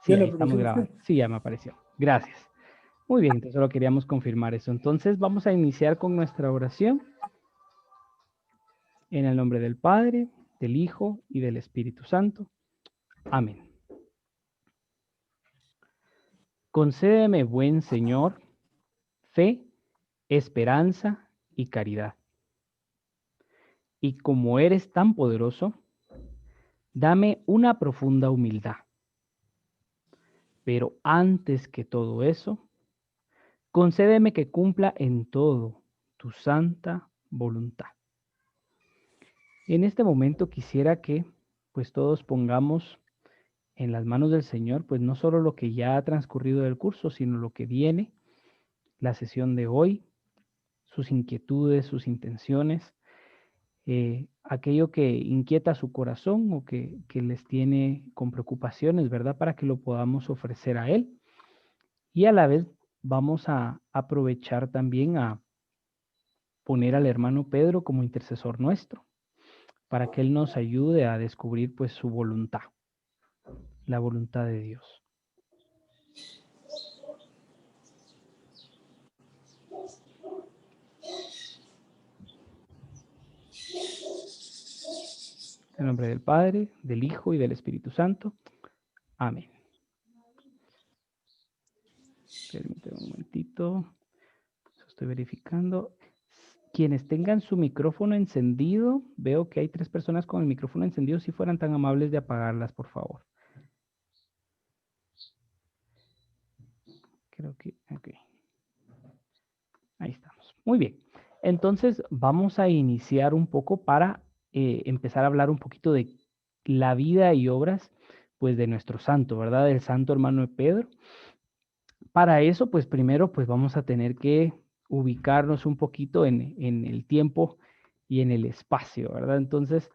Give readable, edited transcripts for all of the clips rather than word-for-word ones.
Sí, ¿Ya le ahí estamos apareció a usted? grabando. Sí, ya me apareció. Gracias. Muy bien, entonces solo queríamos confirmar eso. Entonces vamos a iniciar con nuestra oración en el nombre del Padre, del Hijo y del Espíritu Santo. Amén. Concédeme, buen Señor, fe, esperanza y caridad. Y como eres tan poderoso, dame una profunda humildad. Pero antes que todo eso, concédeme que cumpla en todo tu santa voluntad. En este momento quisiera que pues todos pongamos en las manos del Señor pues no solo lo que ya ha transcurrido del curso, sino lo que viene, la sesión de hoy, sus inquietudes, sus intenciones, aquello que inquieta su corazón o que les tiene con preocupaciones, ¿verdad? Para que lo podamos ofrecer a Él. Y a la vez vamos a aprovechar también a poner al hermano Pedro como intercesor nuestro, para que Él nos ayude a descubrir pues su voluntad, la voluntad de Dios. En el nombre del Padre, del Hijo y del Espíritu Santo. Amén. Permítame un momentito. Estoy verificando. Quienes tengan su micrófono encendido, veo que hay 3 personas con el micrófono encendido. Si fueran tan amables de apagarlas, por favor. Creo que, ok. Ahí estamos. Muy bien. Entonces vamos a iniciar un poco para empezar a hablar un poquito de la vida y obras pues de nuestro santo, ¿verdad? Del santo hermano de Pedro. Para eso, pues primero, pues vamos a tener que ubicarnos un poquito en el tiempo y en el espacio, ¿verdad? Entonces,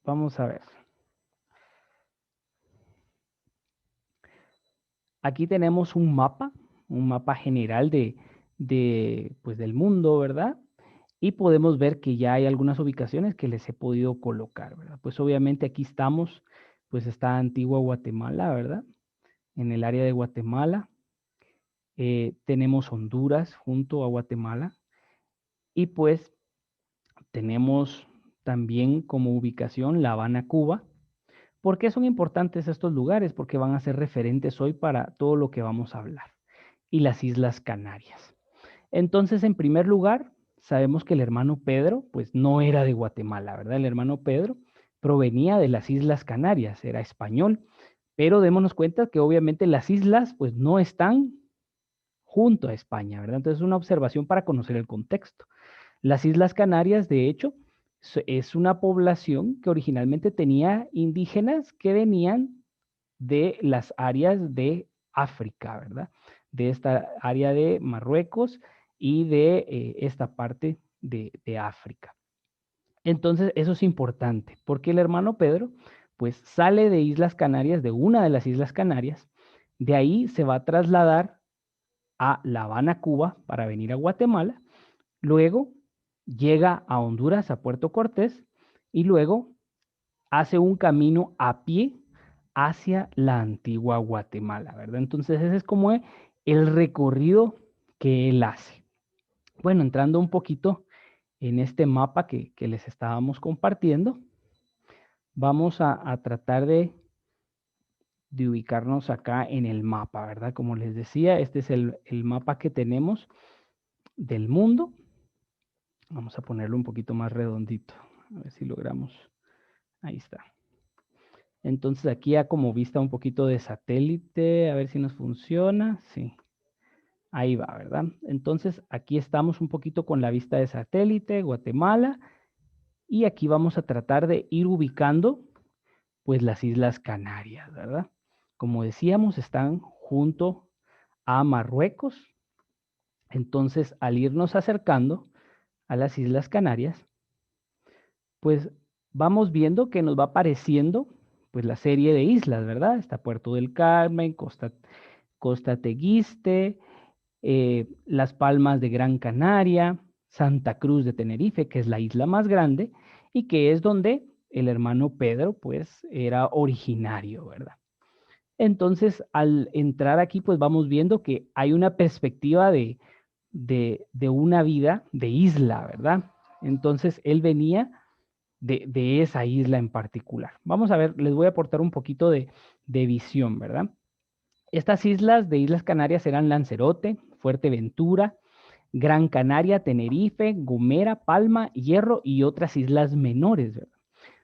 vamos a ver. Aquí tenemos un mapa general pues del mundo, ¿verdad? Y podemos ver que ya hay algunas ubicaciones que les he podido colocar, ¿verdad? Pues obviamente aquí estamos, pues está Antigua Guatemala, ¿verdad? En el área de Guatemala. Tenemos Honduras junto a Guatemala. Y pues tenemos también como ubicación La Habana, Cuba. ¿Por qué son importantes estos lugares? Porque van a ser referentes hoy para todo lo que vamos a hablar. Y las Islas Canarias. Entonces, en primer lugar, sabemos que el hermano Pedro, pues no era de Guatemala, ¿verdad? El hermano Pedro provenía de las Islas Canarias, era español, pero démonos cuenta que obviamente las islas, pues no están junto a España, ¿verdad? Entonces, es una observación para conocer el contexto. Las Islas Canarias, de hecho, es una población que originalmente tenía indígenas que venían de las áreas de África, ¿verdad? De esta área de Marruecos y de esta parte de África. Entonces, eso es importante, porque el hermano Pedro, pues sale de Islas Canarias, de una de las Islas Canarias, de ahí se va a trasladar a La Habana, Cuba, para venir a Guatemala, luego llega a Honduras, a Puerto Cortés, y luego hace un camino a pie hacia la antigua Guatemala, ¿verdad? Entonces ese es como el recorrido que él hace. Bueno, entrando un poquito en este mapa que les estábamos compartiendo, vamos a tratar de ubicarnos acá en el mapa, ¿verdad? Como les decía, este es el mapa que tenemos del mundo. Vamos a ponerlo un poquito más redondito, a ver si logramos. Ahí está. Entonces aquí ya como vista un poquito de satélite, a ver si nos funciona. Sí, ahí va, ¿verdad? Entonces aquí estamos un poquito con la vista de satélite, Guatemala, y aquí vamos a tratar de ir ubicando pues las Islas Canarias, ¿verdad? Como decíamos, están junto a Marruecos. Entonces, al irnos acercando a las Islas Canarias, pues vamos viendo que nos va apareciendo pues la serie de islas, ¿verdad? Está Puerto del Carmen, Costa Teguiste, Las Palmas de Gran Canaria, Santa Cruz de Tenerife, que es la isla más grande y que es donde el hermano Pedro pues era originario, ¿verdad? Entonces, al entrar aquí, pues vamos viendo que hay una perspectiva de una vida de isla, ¿verdad? Entonces, él venía de esa isla en particular. Vamos a ver, les voy a aportar un poquito de visión, ¿verdad? Estas islas de Islas Canarias eran Lanzarote, Fuerteventura, Gran Canaria, Tenerife, Gomera, Palma, Hierro y otras islas menores, ¿verdad?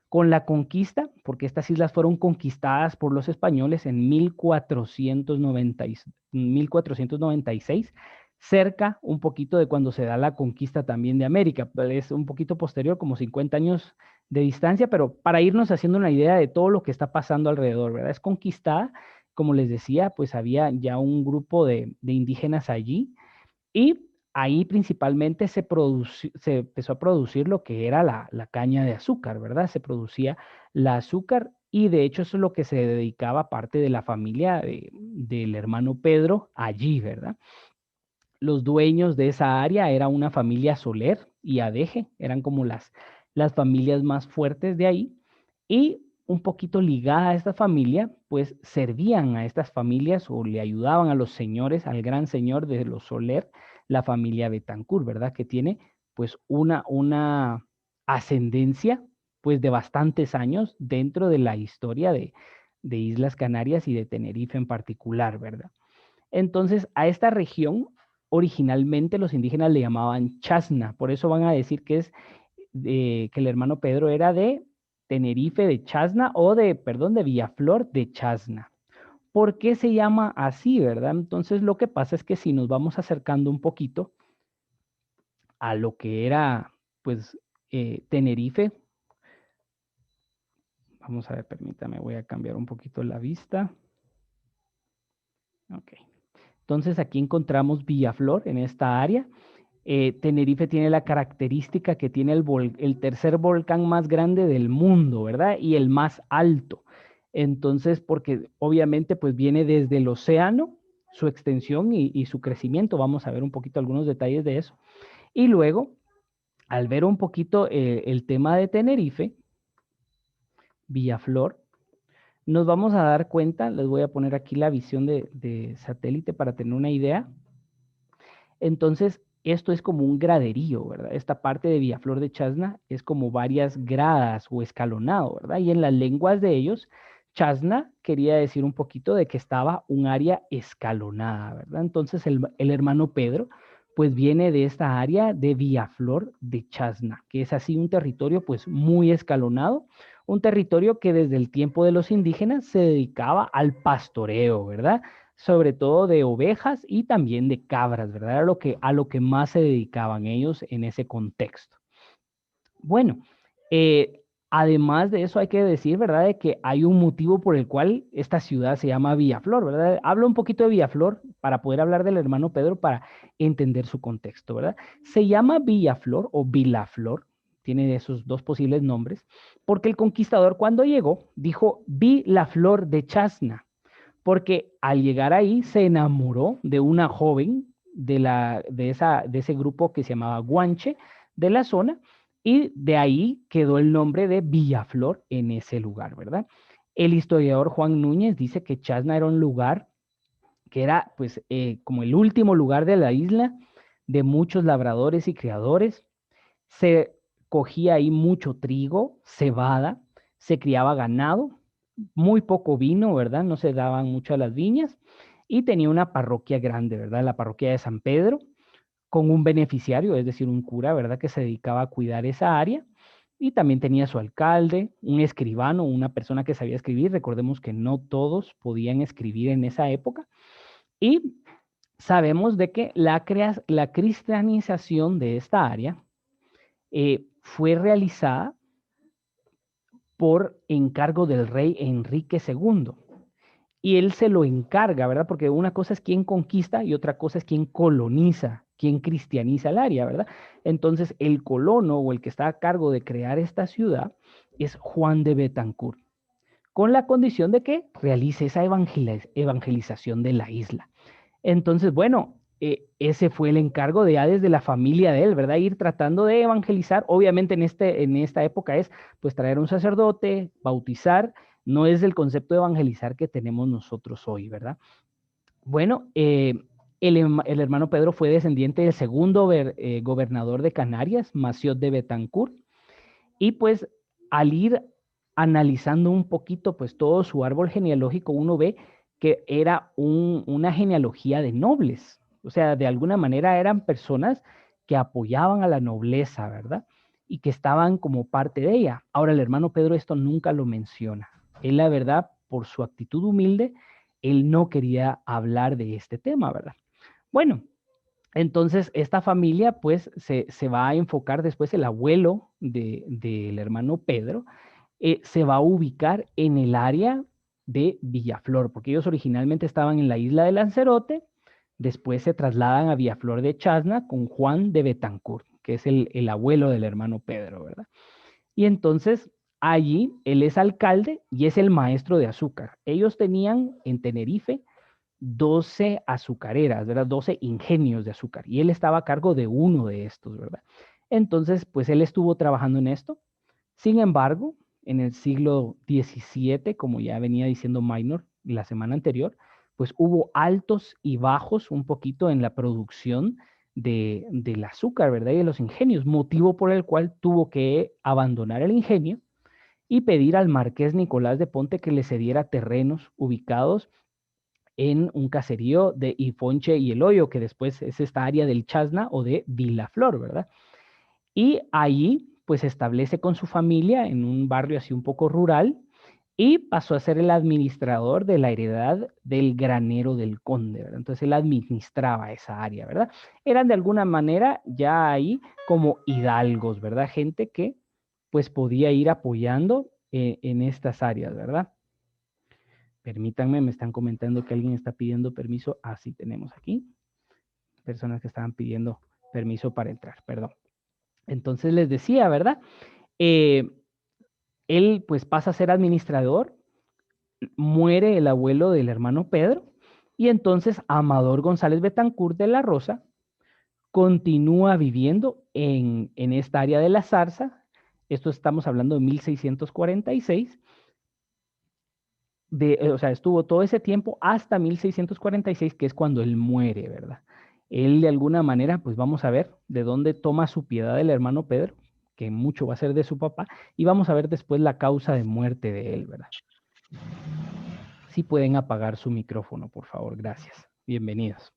Con la conquista, porque estas islas fueron conquistadas por los españoles en 1496, cerca un poquito de cuando se da la conquista también de América. Es un poquito posterior, como 50 años de distancia, pero para irnos haciendo una idea de todo lo que está pasando alrededor, ¿verdad? Es conquistada, como les decía, pues había ya un grupo de indígenas allí y ahí principalmente se empezó a producir lo que era la caña de azúcar, ¿verdad? Se producía la azúcar y de hecho eso es lo que se dedicaba parte de la familia del hermano Pedro allí, ¿verdad? Los dueños de esa área era una familia Soler y Adeje, eran como las familias más fuertes de ahí y un poquito ligada a esta familia, pues servían a estas familias o le ayudaban a los señores, al gran señor de los Soler, la familia Betancourt, ¿verdad? Que tiene pues una ascendencia pues de bastantes años dentro de la historia de Islas Canarias y de Tenerife en particular, ¿verdad? Entonces, a esta región originalmente los indígenas le llamaban Chasna, por eso van a decir que que el hermano Pedro era de Tenerife de Chasna o perdón, de Villaflor de Chasna. ¿Por qué se llama así, verdad? Entonces, lo que pasa es que si nos vamos acercando un poquito a lo que era, pues, Tenerife, vamos a ver, permítame, voy a cambiar un poquito la vista. Ok. Entonces, aquí encontramos Villaflor en esta área. Tenerife tiene la característica que tiene el tercer volcán más grande del mundo, ¿verdad? Y el más alto. Entonces, porque obviamente pues viene desde el océano, su extensión y su crecimiento. Vamos a ver un poquito algunos detalles de eso. Y luego, al ver un poquito el tema de Tenerife, Villaflor, nos vamos a dar cuenta, les voy a poner aquí la visión de satélite para tener una idea. Entonces, esto es como un graderío, ¿verdad? Esta parte de Villaflor de Chasna es como varias gradas o escalonado, ¿verdad? Y en las lenguas de ellos, Chasna quería decir un poquito de que estaba un área escalonada, ¿verdad? Entonces, el hermano Pedro, pues viene de esta área de Villaflor de Chasna, que es así un territorio pues muy escalonado, un territorio que desde el tiempo de los indígenas se dedicaba al pastoreo, ¿verdad? Sobre todo de ovejas y también de cabras, ¿verdad? Era a lo que más se dedicaban ellos en ese contexto. Bueno, además de eso hay que decir, ¿verdad? De que hay un motivo por el cual esta ciudad se llama Villaflor, ¿verdad? Hablo un poquito de Villaflor para poder hablar del hermano Pedro para entender su contexto, ¿verdad? Se llama Villaflor o Vilaflor, tiene esos dos posibles nombres, porque el conquistador cuando llegó dijo, vi la flor de Chasna, porque al llegar ahí se enamoró de una joven de ese grupo que se llamaba Guanche de la zona y de ahí quedó el nombre de Villaflor en ese lugar, ¿verdad? El historiador Juan Núñez dice que Chasna era un lugar que era pues como el último lugar de la isla de muchos labradores y criadores. Se cogía ahí mucho trigo, cebada, se criaba ganado, muy poco vino, ¿verdad? No se daban mucho a las viñas y tenía una parroquia grande, ¿verdad? La parroquia de San Pedro, con un beneficiario, es decir, un cura, ¿verdad? Que se dedicaba a cuidar esa área y también tenía su alcalde, un escribano, una persona que sabía escribir. Recordemos que no todos podían escribir en esa época y sabemos de que la cristianización de esta área fue realizada por encargo del rey Enrique II. Y él se lo encarga, ¿verdad? Porque una cosa es quien conquista y otra cosa es quien coloniza, quien cristianiza el área, ¿verdad? Entonces, el colono o el que está a cargo de crear esta ciudad es Juan de Betancourt, con la condición de que realice esa evangelización de la isla. Entonces, bueno, ese fue el encargo de ya desde la familia de él, ¿verdad? Ir tratando de evangelizar. Obviamente en esta época es pues traer un sacerdote, bautizar No es el concepto de evangelizar que tenemos nosotros hoy, ¿verdad? Bueno, el hermano Pedro fue descendiente del segundo gobernador de Canarias, Maciot de Betancourt, y pues al ir analizando un poquito pues todo su árbol genealógico, uno ve que era una genealogía de nobles, o sea, de alguna manera eran personas que apoyaban a la nobleza, ¿verdad? Y que estaban como parte de ella. Ahora, el hermano Pedro esto nunca lo menciona. Él, la verdad, por su actitud humilde, él no quería hablar de este tema, ¿verdad? Bueno, entonces esta familia pues se va a enfocar después, el abuelo del hermano Pedro, se va a ubicar en el área de Villaflor, porque ellos originalmente estaban en la isla de Lanzarote, después se trasladan a Villaflor de Chasna con Juan de Betancourt, que es el abuelo del hermano Pedro, ¿verdad? Y entonces allí él es alcalde y es el maestro de azúcar. Ellos tenían en Tenerife 12 azucareras, ¿verdad? 12 ingenios de azúcar. Y él estaba a cargo de uno de estos, ¿verdad? Entonces, pues él estuvo trabajando en esto. Sin embargo, en el siglo XVII, como ya venía diciendo Minor la semana anterior, pues hubo altos y bajos un poquito en la producción del azúcar, ¿verdad? Y de los ingenios, motivo por el cual tuvo que abandonar el ingenio y pedir al marqués Nicolás de Ponte que le cediera terrenos ubicados en un caserío de Ifonche y El Hoyo, que después es esta área del Chasna o de Vilaflor, ¿verdad? Y allí pues se establece con su familia en un barrio así un poco rural y pasó a ser el administrador de la heredad del granero del conde, ¿verdad? Entonces él administraba esa área, ¿verdad? Eran de alguna manera ya ahí como hidalgos, ¿verdad? Gente que pues podía ir apoyando en estas áreas, ¿verdad? Permítanme, me están comentando que alguien está pidiendo permiso. Ah, sí, tenemos aquí personas que estaban pidiendo permiso para entrar, perdón. Entonces les decía, ¿verdad? Eh, él pues pasa a ser administrador, muere el abuelo del hermano Pedro, y entonces Amador González Betancourt de la Rosa continúa viviendo en esta área de la Zarza. Esto estamos hablando de 1646. O sea, estuvo todo ese tiempo hasta 1646, que es cuando él muere, ¿verdad? Él de alguna manera, pues vamos a ver de dónde toma su piedad el hermano Pedro, que mucho va a ser de su papá, y vamos a ver después la causa de muerte de él, ¿verdad? Si pueden apagar su micrófono, por favor, gracias. Bienvenidos.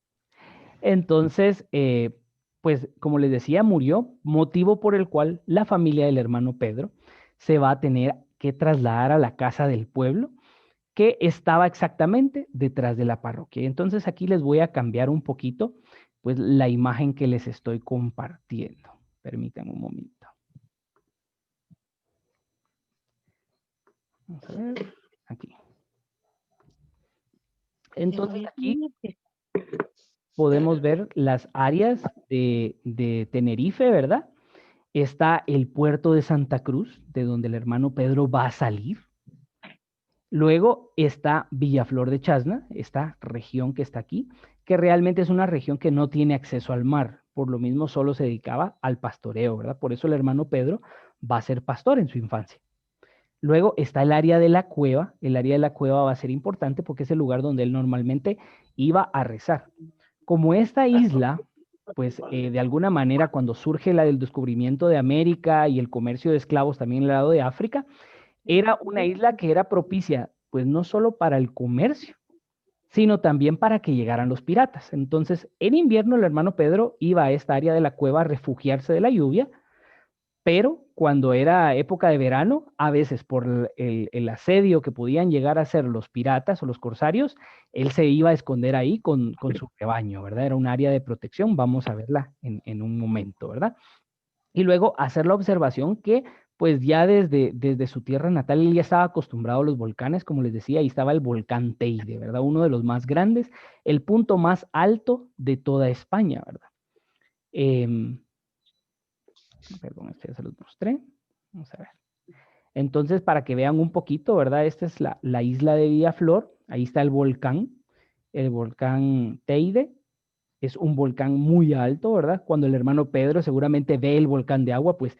Entonces, pues como les decía, murió, motivo por el cual la familia del hermano Pedro se va a tener que trasladar a la casa del pueblo, que estaba exactamente detrás de la parroquia. Entonces aquí les voy a cambiar un poquito, pues la imagen que les estoy compartiendo. Permítanme un momento. Vamos a ver, aquí. Entonces aquí podemos ver las áreas de Tenerife, ¿verdad? Está el puerto de Santa Cruz, de donde el hermano Pedro va a salir. Luego está Villaflor de Chasna, esta región que está aquí, que realmente es una región que no tiene acceso al mar, por lo mismo solo se dedicaba al pastoreo, ¿verdad? Por eso el hermano Pedro va a ser pastor en su infancia. Luego está el área de la cueva. El área de la cueva va a ser importante porque es el lugar donde él normalmente iba a rezar. Como esta isla, pues de alguna manera cuando surge la del descubrimiento de América y el comercio de esclavos también en el lado de África, era una isla que era propicia, pues no solo para el comercio, sino también para que llegaran los piratas. Entonces, en invierno el hermano Pedro iba a esta área de la cueva a refugiarse de la lluvia, pero cuando era época de verano, a veces por el asedio que podían llegar a hacer los piratas o los corsarios, él se iba a esconder ahí con su rebaño, ¿verdad? Era un área de protección, vamos a verla en un momento, ¿verdad? Y luego hacer la observación que pues ya desde su tierra natal él ya estaba acostumbrado a los volcanes, como les decía, ahí estaba el volcán Teide, ¿verdad? Uno de los más grandes, el punto más alto de toda España, ¿verdad? Perdón, este ya se los mostré. Vamos a ver. Entonces, para que vean un poquito, ¿verdad? Esta es la isla de Villaflor, ahí está el volcán Teide, es un volcán muy alto, ¿verdad? Cuando el hermano Pedro seguramente ve el volcán de agua, pues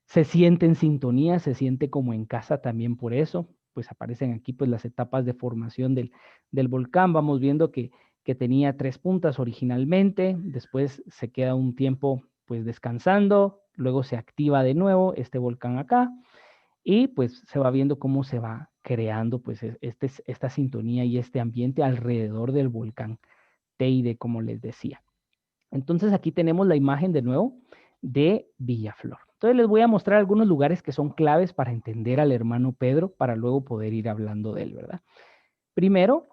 se siente en sintonía, se siente como en casa también por eso. pues aparecen aquí pues las etapas de formación del volcán. Vamos viendo que tenía 3 puntas originalmente, después se queda un tiempo pues descansando, luego se activa de nuevo este volcán acá, y pues se va viendo cómo se va creando pues esta sintonía y este ambiente alrededor del volcán Teide, como les decía. Entonces aquí tenemos la imagen de nuevo de Villaflor. Entonces les voy a mostrar algunos lugares que son claves para entender al hermano Pedro, para luego poder ir hablando de él, ¿verdad? Primero,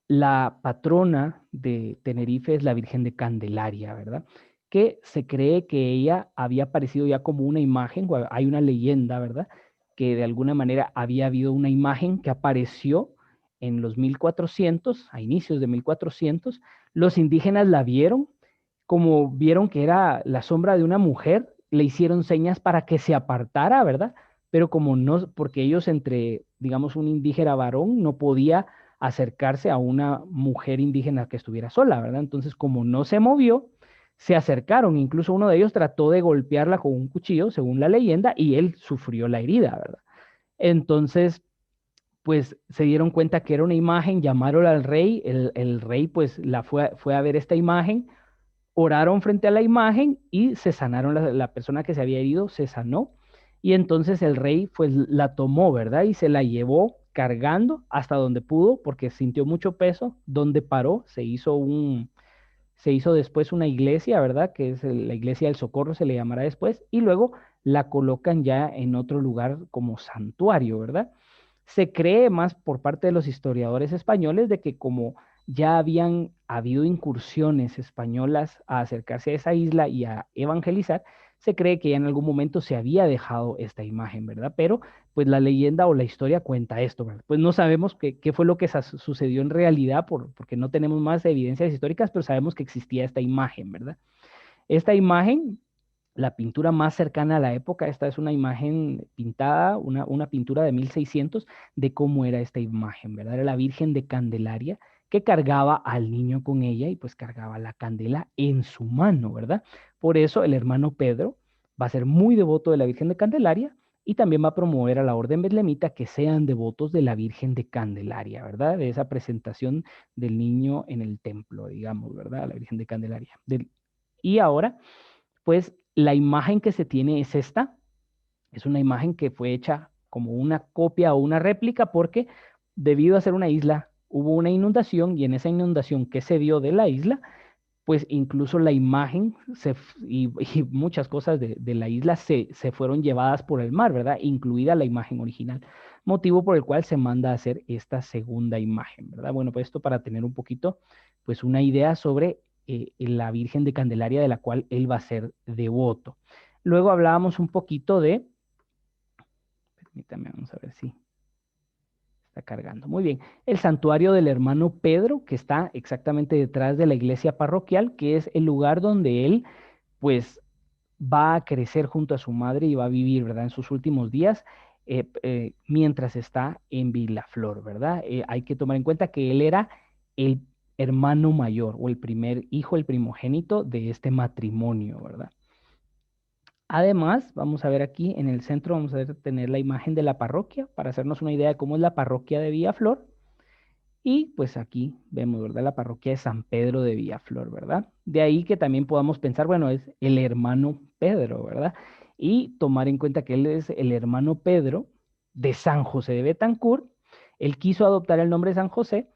la patrona de Tenerife es la Virgen de Candelaria, ¿verdad? Que se cree que ella había aparecido ya como una imagen, hay una leyenda, ¿verdad? Que de alguna manera había habido una imagen que apareció en los 1400, a inicios de 1400, los indígenas la vieron, como vieron que era la sombra de una mujer, le hicieron señas para que se apartara, ¿verdad? Pero como no, porque ellos entre, digamos, un indígena varón no podía acercarse a una mujer indígena que estuviera sola, ¿verdad? Entonces, como no se movió, se acercaron, incluso uno de ellos trató de golpearla con un cuchillo, según la leyenda, y él sufrió la herida, ¿verdad? Entonces, pues se dieron cuenta que era una imagen, llamaron al rey, el rey pues fue a ver esta imagen, oraron frente a la imagen y se sanaron, la persona que se había herido se sanó, y entonces el rey pues la tomó, ¿verdad? Y se la llevó cargando hasta donde pudo porque sintió mucho peso, donde paró, se hizo después una iglesia, ¿verdad? Que es la iglesia del Socorro, se le llamará después, y luego la colocan ya en otro lugar como santuario, ¿verdad? Se cree más por parte de los historiadores españoles de que como ya habían habido incursiones españolas a acercarse a esa isla y a evangelizar, se cree que ya en algún momento se había dejado esta imagen, ¿verdad? Pero pues la leyenda o la historia cuenta esto, ¿verdad? Pues no sabemos qué fue lo que sucedió en realidad porque no tenemos más evidencias históricas, pero sabemos que existía esta imagen, ¿verdad? Esta imagen, la pintura más cercana a la época, esta es una imagen pintada, una pintura de 1600 de cómo era esta imagen, ¿verdad? Era la Virgen de Candelaria que cargaba al niño con ella y pues cargaba la candela en su mano, ¿verdad? Por eso el hermano Pedro va a ser muy devoto de la Virgen de Candelaria y también va a promover a la orden betlemita que sean devotos de la Virgen de Candelaria, ¿verdad? De esa presentación del niño en el templo, digamos, ¿verdad? La Virgen de Candelaria. Y ahora, pues la imagen que se tiene es esta, es una imagen que fue hecha como una copia o una réplica porque debido a ser una isla, hubo una inundación y en esa inundación que se dio de la isla, pues incluso la imagen y muchas cosas de la isla se fueron llevadas por el mar, ¿verdad? Incluida la imagen original, motivo por el cual se manda a hacer esta segunda imagen, ¿verdad? Bueno, pues esto para tener un poquito, pues una idea sobre la Virgen de Candelaria de la cual él va a ser devoto. Luego hablábamos un poquito de, permítame, vamos a ver si está cargando. Muy bien. El santuario del hermano Pedro, que está exactamente detrás de la iglesia parroquial, que es el lugar donde él, pues, va a crecer junto a su madre y va a vivir, ¿verdad? En sus últimos días, mientras está en Vilaflor, ¿verdad? Hay que tomar en cuenta que él era el hermano mayor o el primer hijo, el primogénito de este matrimonio, ¿verdad? Además, vamos a ver aquí en el centro, vamos a tener la imagen de la parroquia para hacernos una idea de cómo es la parroquia de Villaflor. Y pues aquí vemos, ¿verdad? La parroquia de San Pedro de Villaflor, ¿verdad? De ahí que también podamos pensar, bueno, es el hermano Pedro, ¿verdad? Y tomar en cuenta que él es el hermano Pedro de San José de Betancourt. Él quiso adoptar el nombre de San José.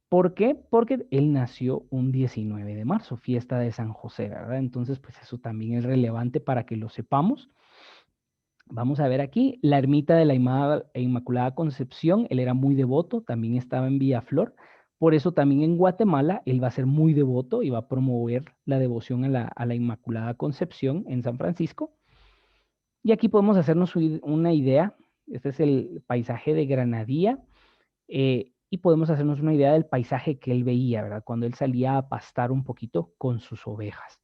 ¿Por qué? Porque él nació un 19 de marzo, fiesta de San José, ¿verdad? Entonces, pues eso también es relevante para que lo sepamos. Vamos a ver aquí la ermita de la Inmaculada Concepción. Él era muy devoto, también estaba en Villaflor. Por eso también en Guatemala él va a ser muy devoto y va a promover la devoción a la Inmaculada Concepción en San Francisco. Y aquí podemos hacernos una idea. Este es el paisaje de Granadilla. Y podemos hacernos una idea del paisaje que él veía, ¿verdad? Cuando él salía a pastar un poquito con sus ovejas.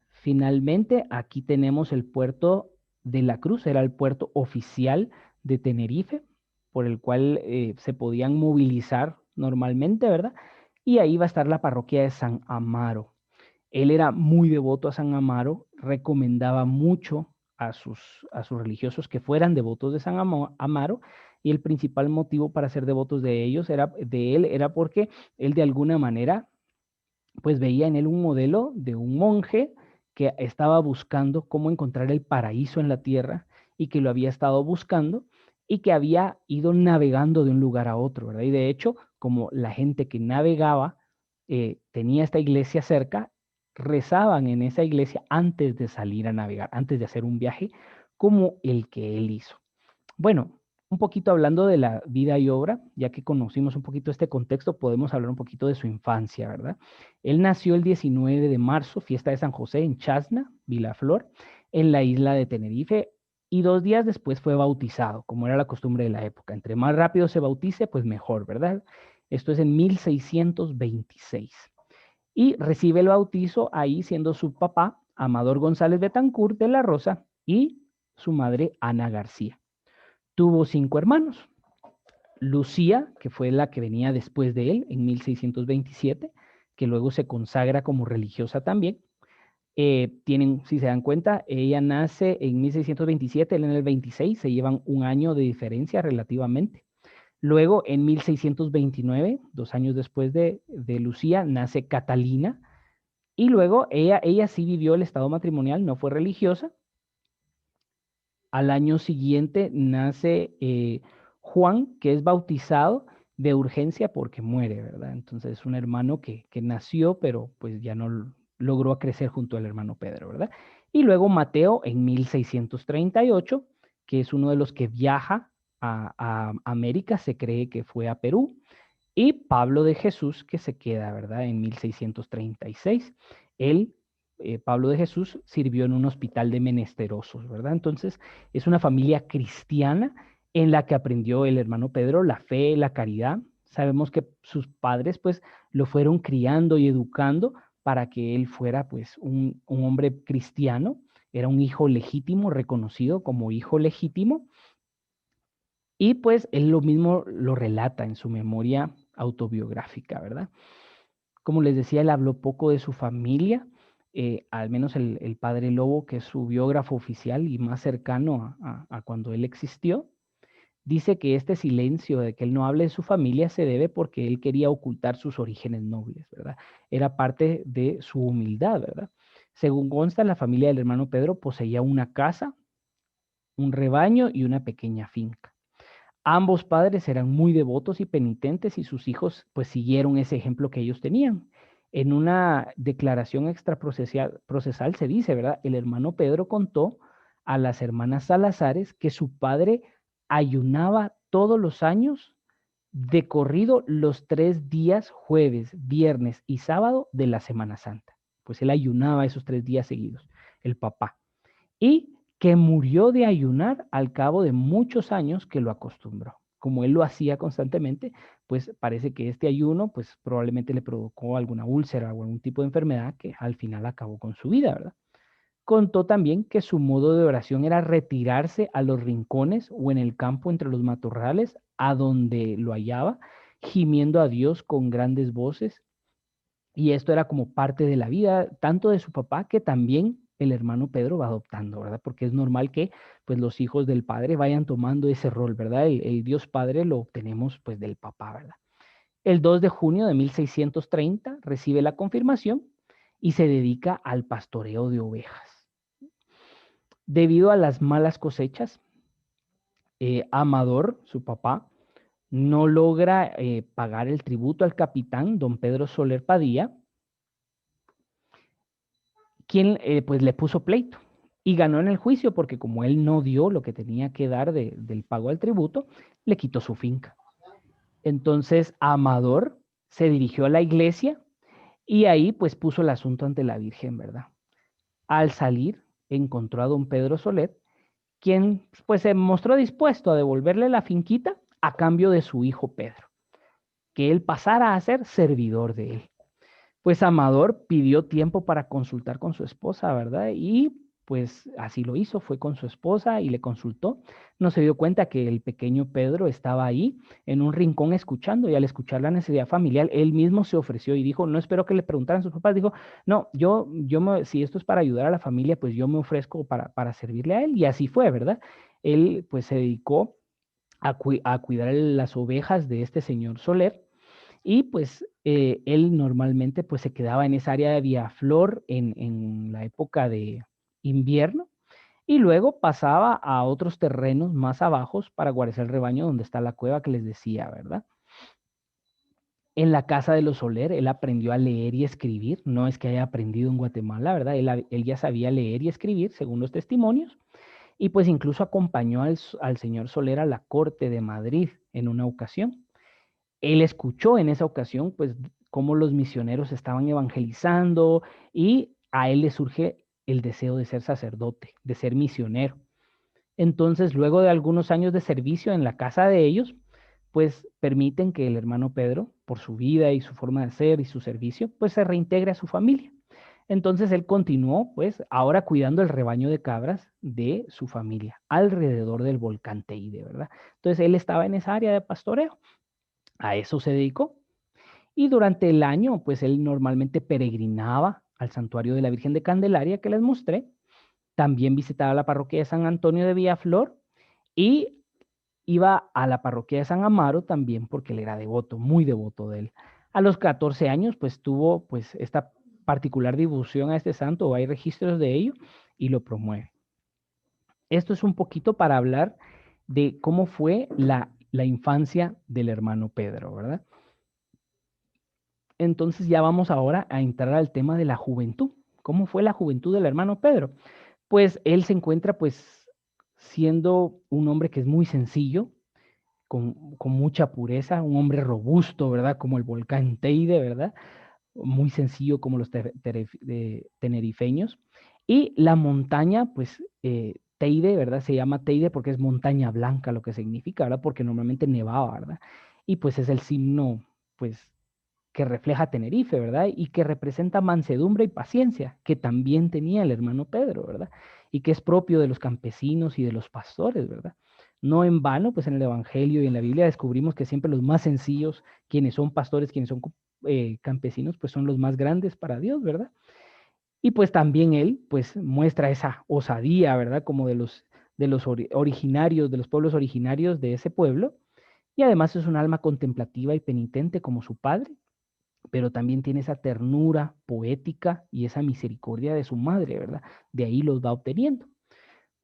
Finalmente, aquí tenemos el puerto de la Cruz, era el puerto oficial de Tenerife, por el cual se podían movilizar normalmente, ¿verdad? Y ahí va a estar la parroquia de San Amaro. Él era muy devoto a San Amaro, recomendaba mucho a sus religiosos que fueran devotos de San Amaro, y el principal motivo para ser devotos de él era porque él de alguna manera pues veía en él un modelo de un monje que estaba buscando cómo encontrar el paraíso en la tierra y que lo había estado buscando y que había ido navegando de un lugar a otro, ¿verdad? Y de hecho, como la gente que navegaba tenía esta iglesia cerca, rezaban en esa iglesia antes de salir a navegar, antes de hacer un viaje como el que él hizo. Bueno, un poquito hablando de la vida y obra, ya que conocimos un poquito este contexto, podemos hablar un poquito de su infancia, ¿verdad? Él nació el 19 de marzo, fiesta de San José, en Chasna, Vilaflor, en la isla de Tenerife, y 2 días después fue bautizado, como era la costumbre de la época. Entre más rápido se bautice, pues mejor, ¿verdad? Esto es en 1626. Y recibe el bautizo ahí siendo su papá, Amador González Betancourt de la Rosa, y su madre, Ana García. Tuvo 5 hermanos. Lucía, que fue la que venía después de él en 1627, que luego se consagra como religiosa también. Tienen, si se dan cuenta, ella nace en 1627, él en el 26, se llevan un año de diferencia relativamente. Luego, en 1629, 2 años después de Lucía, nace Catalina, y luego ella sí vivió el estado matrimonial, no fue religiosa. Al año siguiente nace Juan, que es bautizado de urgencia porque muere, ¿verdad? Entonces es un hermano que nació, pero pues ya no logró crecer junto al hermano Pedro, ¿verdad? Y luego Mateo en 1638, que es uno de los que viaja a América, se cree que fue a Perú, y Pablo de Jesús, que se queda, ¿verdad? En 1636. Él, Pablo de Jesús, sirvió en un hospital de menesterosos, ¿verdad? Entonces, es una familia cristiana en la que aprendió el hermano Pedro la fe, la caridad. Sabemos que sus padres, pues, lo fueron criando y educando para que él fuera, pues, un hombre cristiano. Era un hijo legítimo, reconocido como hijo legítimo. Y pues él lo mismo lo relata en su memoria autobiográfica, ¿verdad? Como les decía, él habló poco de su familia, al menos el padre Lobo, que es su biógrafo oficial y más cercano a cuando él existió, dice que este silencio de que él no hable de su familia se debe porque él quería ocultar sus orígenes nobles, ¿verdad? Era parte de su humildad, ¿verdad? Según consta, la familia del hermano Pedro poseía una casa, un rebaño y una pequeña finca. Ambos padres eran muy devotos y penitentes y sus hijos pues siguieron ese ejemplo que ellos tenían. En una declaración extraprocesal se dice, ¿verdad? El hermano Pedro contó a las hermanas Salazares que su padre ayunaba todos los años de corrido los 3 días, jueves, viernes y sábado de la Semana Santa. Pues él ayunaba esos 3 días seguidos, el papá. Y que murió de ayunar al cabo de muchos años que lo acostumbró. Como él lo hacía constantemente, pues parece que este ayuno, pues probablemente le provocó alguna úlcera o algún tipo de enfermedad que al final acabó con su vida, ¿verdad? Contó también que su modo de oración era retirarse a los rincones o en el campo entre los matorrales, a donde lo hallaba, gimiendo a Dios con grandes voces. Y esto era como parte de la vida, tanto de su papá que también el hermano Pedro va adoptando, ¿verdad? Porque es normal que pues los hijos del padre vayan tomando ese rol, ¿verdad? El Dios Padre lo obtenemos pues del papá, ¿verdad? El 2 de junio de 1630 recibe la confirmación y se dedica al pastoreo de ovejas. Debido a las malas cosechas, Amador, su papá, no logra pagar el tributo al capitán don Pedro Soler Padilla, quien pues le puso pleito y ganó en el juicio porque como él no dio lo que tenía que dar del pago al tributo, le quitó su finca. Entonces Amador se dirigió a la iglesia y ahí pues puso el asunto ante la Virgen, ¿verdad? Al salir encontró a don Pedro Soler, quien pues se mostró dispuesto a devolverle la finquita a cambio de su hijo Pedro, que él pasara a ser servidor de él. Pues Amador pidió tiempo para consultar con su esposa, ¿verdad? Y pues así lo hizo, fue con su esposa y le consultó. No se dio cuenta que el pequeño Pedro estaba ahí en un rincón escuchando, y al escuchar la necesidad familiar, él mismo se ofreció y dijo, no espero que le preguntaran a sus papás, dijo, no, si esto es para ayudar a la familia, pues yo me ofrezco para servirle a él, y así fue, ¿verdad? Él pues se dedicó a cuidar las ovejas de este señor Soler, y pues él normalmente pues se quedaba en esa área de Villaflor en la época de invierno, y luego pasaba a otros terrenos más abajo para guarecer el rebaño donde está la cueva que les decía, ¿verdad? En la casa de los Soler, él aprendió a leer y escribir, no es que haya aprendido en Guatemala, ¿verdad? Él ya sabía leer y escribir, según los testimonios, y pues incluso acompañó al señor Soler a la corte de Madrid en una ocasión. Él escuchó en esa ocasión, pues, cómo los misioneros estaban evangelizando, y a él le surge el deseo de ser sacerdote, de ser misionero. Entonces, luego de algunos años de servicio en la casa de ellos, pues permiten que el hermano Pedro, por su vida y su forma de ser y su servicio, pues se reintegre a su familia. Entonces él continuó, pues, ahora cuidando el rebaño de cabras de su familia, alrededor del volcán Teide, ¿verdad? Entonces él estaba en esa área de pastoreo, a eso se dedicó. Y durante el año, pues él normalmente peregrinaba al santuario de la Virgen de Candelaria que les mostré, también visitaba la parroquia de San Antonio de Villaflor, y iba a la parroquia de San Amaro también porque él era devoto, muy devoto de él. A los 14 años, pues tuvo pues esta particular devoción a este santo, o hay registros de ello, y lo promueve. Esto es un poquito para hablar de cómo fue la infancia del hermano Pedro, ¿verdad? Entonces ya vamos ahora a entrar al tema de la juventud. ¿Cómo fue la juventud del hermano Pedro? Pues él se encuentra pues siendo un hombre que es muy sencillo, con mucha pureza, un hombre robusto, ¿verdad? Como el volcán Teide, ¿verdad? Muy sencillo como los tenerifeños. Y la montaña, pues Teide, ¿verdad? Se llama Teide porque es montaña blanca, lo que significa, ¿verdad? Porque normalmente nevaba, ¿verdad? Y pues es el signo, pues, que refleja Tenerife, ¿verdad? Y que representa mansedumbre y paciencia, que también tenía el hermano Pedro, ¿verdad? Y que es propio de los campesinos y de los pastores, ¿verdad? No en vano, pues en el Evangelio y en la Biblia descubrimos que siempre los más sencillos, quienes son pastores, quienes son campesinos, pues son los más grandes para Dios, ¿verdad? Y pues también él, pues muestra esa osadía, ¿verdad? Como de los originarios, de los pueblos originarios de ese pueblo. Y además es un alma contemplativa y penitente como su padre, pero también tiene esa ternura poética y esa misericordia de su madre, ¿verdad? De ahí los va obteniendo.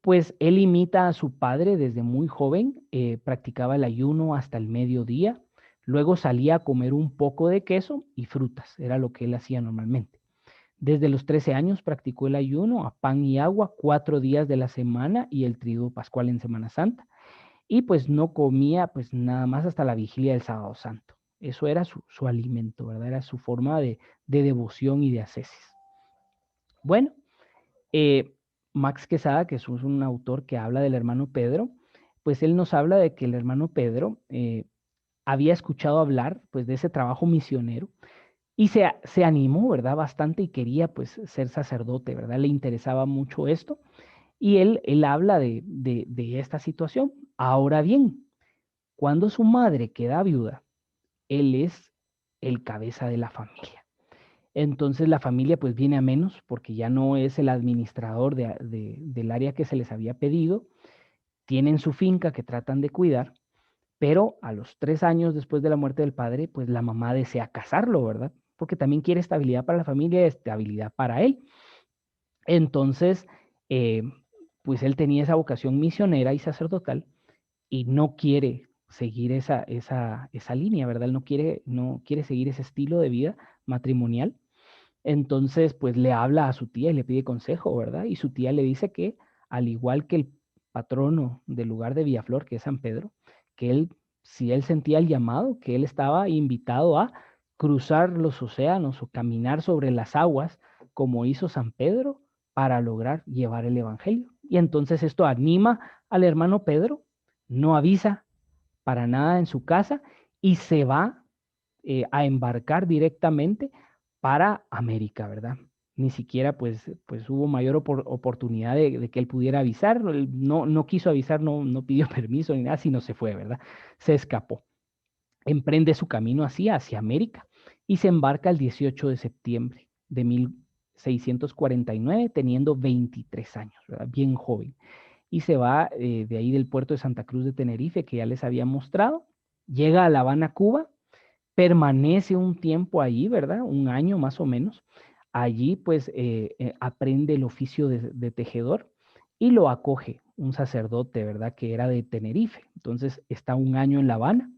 Pues él imita a su padre desde muy joven, practicaba el ayuno hasta el mediodía, luego salía a comer un poco de queso y frutas, era lo que él hacía normalmente. Desde los 13 años practicó el ayuno a pan y agua 4 días de la semana, y el triduo pascual en Semana Santa. Y pues no comía pues nada más hasta la vigilia del Sábado Santo. Eso era su alimento, ¿verdad? Era su forma de devoción y de ascesis. Bueno, eh, Max Quesada, que es un autor que habla del hermano Pedro, pues él nos habla de que el hermano Pedro había escuchado hablar pues de ese trabajo misionero, y se animó, ¿verdad? Bastante, y quería pues ser sacerdote, ¿verdad? Le interesaba mucho esto, y él habla de esta situación. Ahora bien, cuando su madre queda viuda, él es el cabeza de la familia. Entonces la familia pues viene a menos porque ya no es el administrador del área que se les había pedido. Tienen su finca que tratan de cuidar, pero a los 3 años después de la muerte del padre, pues la mamá desea casarlo, ¿verdad? Porque también quiere estabilidad para la familia y estabilidad para él. Entonces, eh, pues él tenía esa vocación misionera y sacerdotal, y no quiere seguir esa línea, ¿verdad? Él no quiere seguir ese estilo de vida matrimonial. Entonces, pues le habla a su tía y le pide consejo, ¿verdad? Y su tía le dice que, al igual que el patrono del lugar de Villaflor, que es San Pedro, que él, si él sentía el llamado, que él estaba invitado a cruzar los océanos o caminar sobre las aguas, como hizo San Pedro, para lograr llevar el Evangelio. Y entonces esto anima al hermano Pedro, no avisa para nada en su casa, y se va a embarcar directamente para América, ¿verdad? ni siquiera pues hubo mayor oportunidad de que él pudiera avisar. Él no quiso avisar, no pidió permiso ni nada, sino se fue, ¿verdad? Se escapó. Emprende su camino hacia América y se embarca el 18 de septiembre de 1649, teniendo 23 años, ¿verdad? Bien joven. Y se va de ahí del puerto de Santa Cruz de Tenerife, que ya les había mostrado, llega a La Habana, Cuba, permanece un tiempo ahí, ¿verdad? Un año más o menos. Allí pues aprende el oficio de tejedor y lo acoge un sacerdote, ¿verdad? Que era de Tenerife. Entonces está un año en La Habana.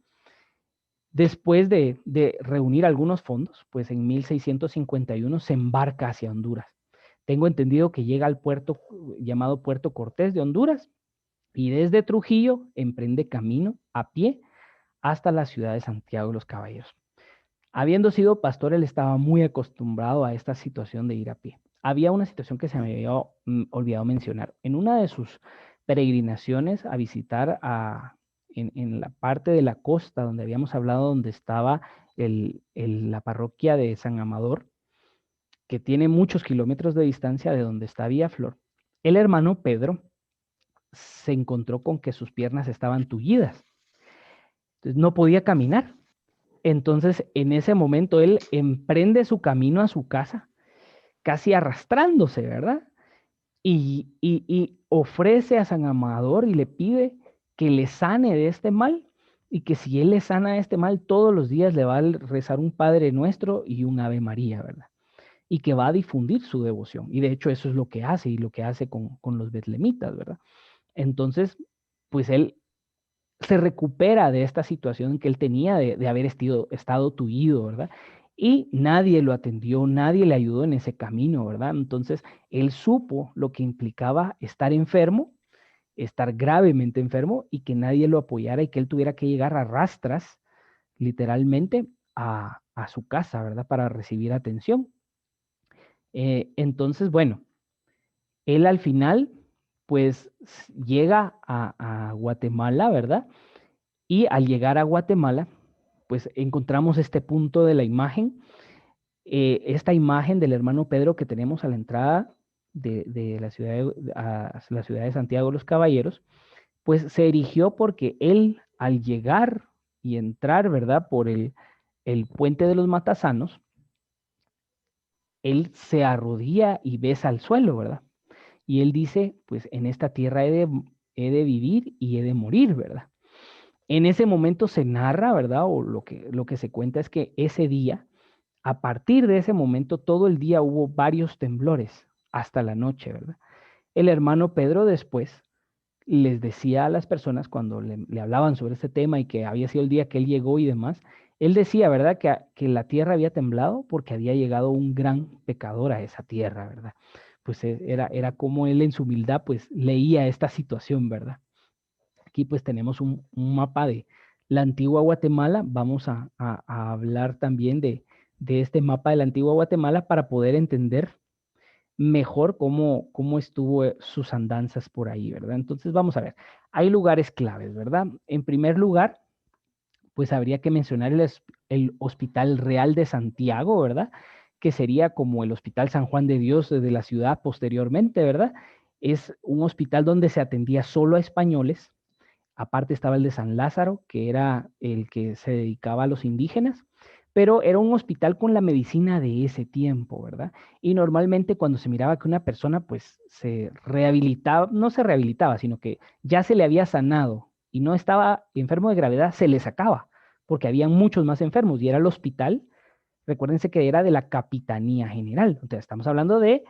Después de reunir algunos fondos, pues en 1651 se embarca hacia Honduras. Tengo entendido que llega al puerto llamado Puerto Cortés de Honduras y desde Trujillo emprende camino a pie hasta la ciudad de Santiago de los Caballeros. Habiendo sido pastor, él estaba muy acostumbrado a esta situación de ir a pie. Había una situación que se me había olvidado mencionar. En una de sus peregrinaciones a visitar en la parte de la costa donde habíamos hablado, donde estaba la parroquia de San Amador, que tiene muchos kilómetros de distancia de donde está Villaflor, el hermano Pedro se encontró con que sus piernas estaban tullidas. Entonces no podía caminar. Entonces, en ese momento, él emprende su camino a su casa, casi arrastrándose, ¿verdad? Y ofrece a San Amador y le pide que le sane de este mal y que si él le sana de este mal, todos los días le va a rezar un Padre Nuestro y un Ave María, ¿verdad? Y que va a difundir su devoción. Y de hecho eso es lo que hace y lo que hace con los betlemitas, ¿verdad? Entonces, pues él se recupera de esta situación que él tenía de haber estado tullido, ¿verdad? Y nadie lo atendió, nadie le ayudó en ese camino, ¿verdad? Entonces, él supo lo que implicaba estar enfermo, estar gravemente enfermo y que nadie lo apoyara y que él tuviera que llegar a rastras, literalmente, a su casa, ¿verdad? Para recibir atención. Entonces, bueno, él al final, pues, llega a Guatemala, ¿verdad? Y al llegar a Guatemala, pues encontramos este punto de la imagen, esta imagen del hermano Pedro que tenemos a la entrada de la ciudad a la ciudad de Santiago de los Caballeros, pues se erigió porque él al llegar y entrar, ¿verdad? Por el puente de los Matasanos, él se arrodilla y besa al suelo, ¿verdad? Y él dice, pues en esta tierra he de vivir y he de morir, ¿verdad? En ese momento se narra, ¿verdad? O lo que se cuenta es que ese día, a partir de ese momento, todo el día hubo varios temblores hasta la noche, ¿verdad? El hermano Pedro después les decía a las personas cuando le hablaban sobre este tema y que había sido el día que él llegó y demás, él decía, ¿verdad? Que la tierra había temblado porque había llegado un gran pecador a esa tierra, ¿verdad? Pues era como él en su humildad pues leía esta situación, ¿verdad? Aquí pues tenemos un mapa de la antigua Guatemala. Vamos a hablar también de este mapa de la antigua Guatemala para poder entender mejor cómo estuvo sus andanzas por ahí, ¿verdad? Entonces vamos a ver, hay lugares claves, ¿verdad? En primer lugar, pues habría que mencionar el Hospital Real de Santiago, ¿verdad? Que sería como el Hospital San Juan de Dios de la ciudad posteriormente, ¿verdad? Es un hospital donde se atendía solo a españoles. Aparte estaba el de San Lázaro, que era el que se dedicaba a los indígenas, pero era un hospital con la medicina de ese tiempo, ¿verdad? Y normalmente cuando se miraba que una persona pues se rehabilitaba, no se rehabilitaba, sino que ya se le había sanado y no estaba enfermo de gravedad, se le sacaba, porque habían muchos más enfermos y era el hospital, recuérdense que era de la Capitanía General, entonces estamos hablando de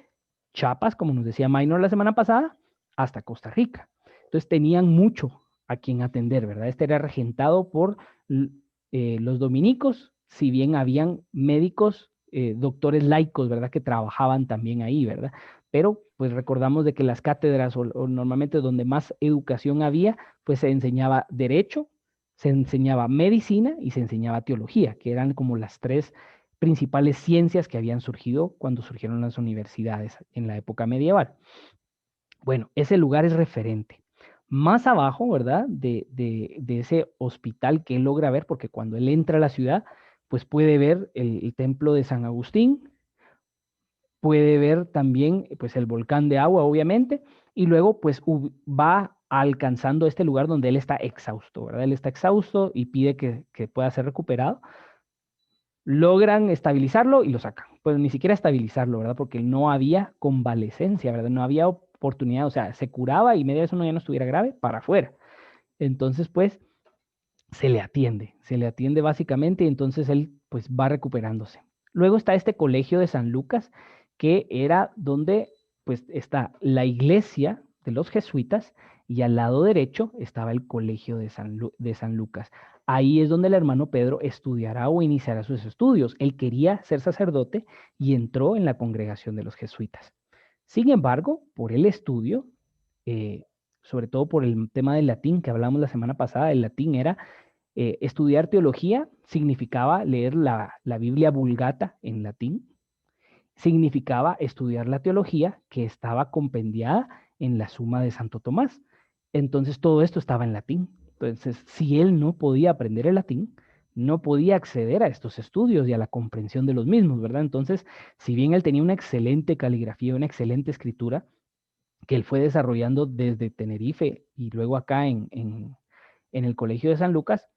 Chiapas, como nos decía Maynor la semana pasada, hasta Costa Rica. Entonces tenían mucho a quien atender, ¿verdad? Este era regentado por los dominicos, si bien habían médicos, doctores laicos, ¿verdad? Que trabajaban también ahí, ¿verdad? Pero pues recordamos de que las cátedras o normalmente donde más educación había, pues se enseñaba derecho, se enseñaba medicina y se enseñaba teología, que eran como las tres principales ciencias que habían surgido cuando surgieron las universidades en la época medieval. Bueno, ese lugar es referente. Más abajo, ¿verdad? De ese hospital que él logra ver, porque cuando él entra a la ciudad, pues puede ver el templo de San Agustín, puede ver también pues el volcán de agua, obviamente, y luego pues va alcanzando este lugar donde él está exhausto, ¿verdad? Él está exhausto y pide que pueda ser recuperado. Logran estabilizarlo y lo sacan. Pues ni siquiera estabilizarlo, ¿verdad? Porque no había convalecencia, ¿verdad? No había oportunidad, o sea, se curaba y media vez uno ya no estuviera grave, para afuera. Entonces, pues, se le atiende básicamente y entonces él, pues, va recuperándose. Luego está este colegio de San Lucas, que era donde, pues, está la iglesia de los jesuitas y al lado derecho estaba el colegio de San Lucas. Ahí es donde el hermano Pedro estudiará o iniciará sus estudios. Él quería ser sacerdote y entró en la congregación de los jesuitas. Sin embargo, por el estudio, eh, sobre todo por el tema del latín que hablamos la semana pasada, el latín era estudiar teología, significaba leer la Biblia Vulgata en latín, significaba estudiar la teología que estaba compendiada en la Suma de Santo Tomás. Entonces todo esto estaba en latín. Entonces, si él no podía aprender el latín, no podía acceder a estos estudios y a la comprensión de los mismos, ¿verdad? Entonces, si bien él tenía una excelente caligrafía, una excelente escritura, que él fue desarrollando desde Tenerife y luego acá en el Colegio de San Lucas,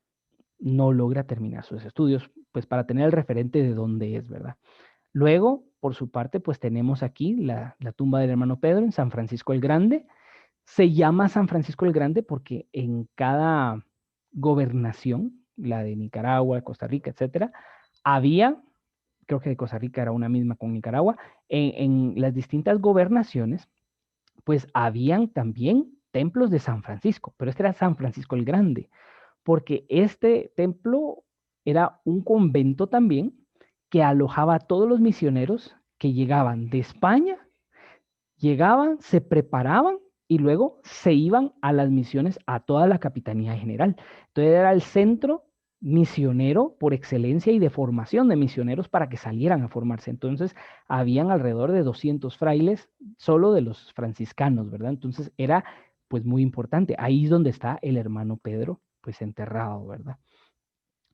no logra terminar sus estudios, pues para tener el referente de dónde es, ¿verdad? Luego, por su parte, pues tenemos aquí la tumba del hermano Pedro en San Francisco el Grande. Se llama San Francisco el Grande porque en cada gobernación, la de Nicaragua, Costa Rica, etcétera, había, creo que de Costa Rica era una misma con Nicaragua, en las distintas gobernaciones, pues habían también templos de San Francisco, pero este era San Francisco el Grande porque este templo era un convento también que alojaba a todos los misioneros que llegaban de España, llegaban, se preparaban y luego se iban a las misiones a toda la capitanía general. Entonces era el centro misionero por excelencia y de formación de misioneros para que salieran a formarse. Entonces, habían alrededor de 200 frailes solo de los franciscanos, ¿verdad? Entonces, era pues muy importante. Ahí es donde está el hermano Pedro, pues enterrado, ¿verdad?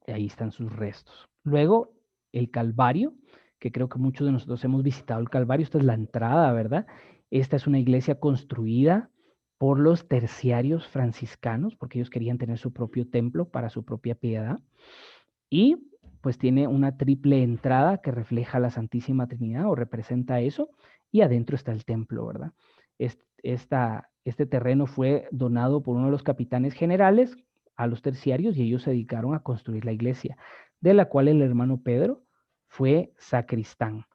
Ahí están sus restos. Luego, el Calvario, que creo que muchos de nosotros hemos visitado el Calvario. Esta es la entrada, ¿verdad? Esta es una iglesia construida por los terciarios franciscanos, porque ellos querían tener su propio templo para su propia piedad. Y pues tiene una triple entrada que refleja la Santísima Trinidad o representa eso. Y adentro está el templo, ¿verdad? Este terreno fue donado por uno de los capitanes generales a los terciarios y ellos se dedicaron a construir la iglesia, de la cual el hermano Pedro fue sacristán.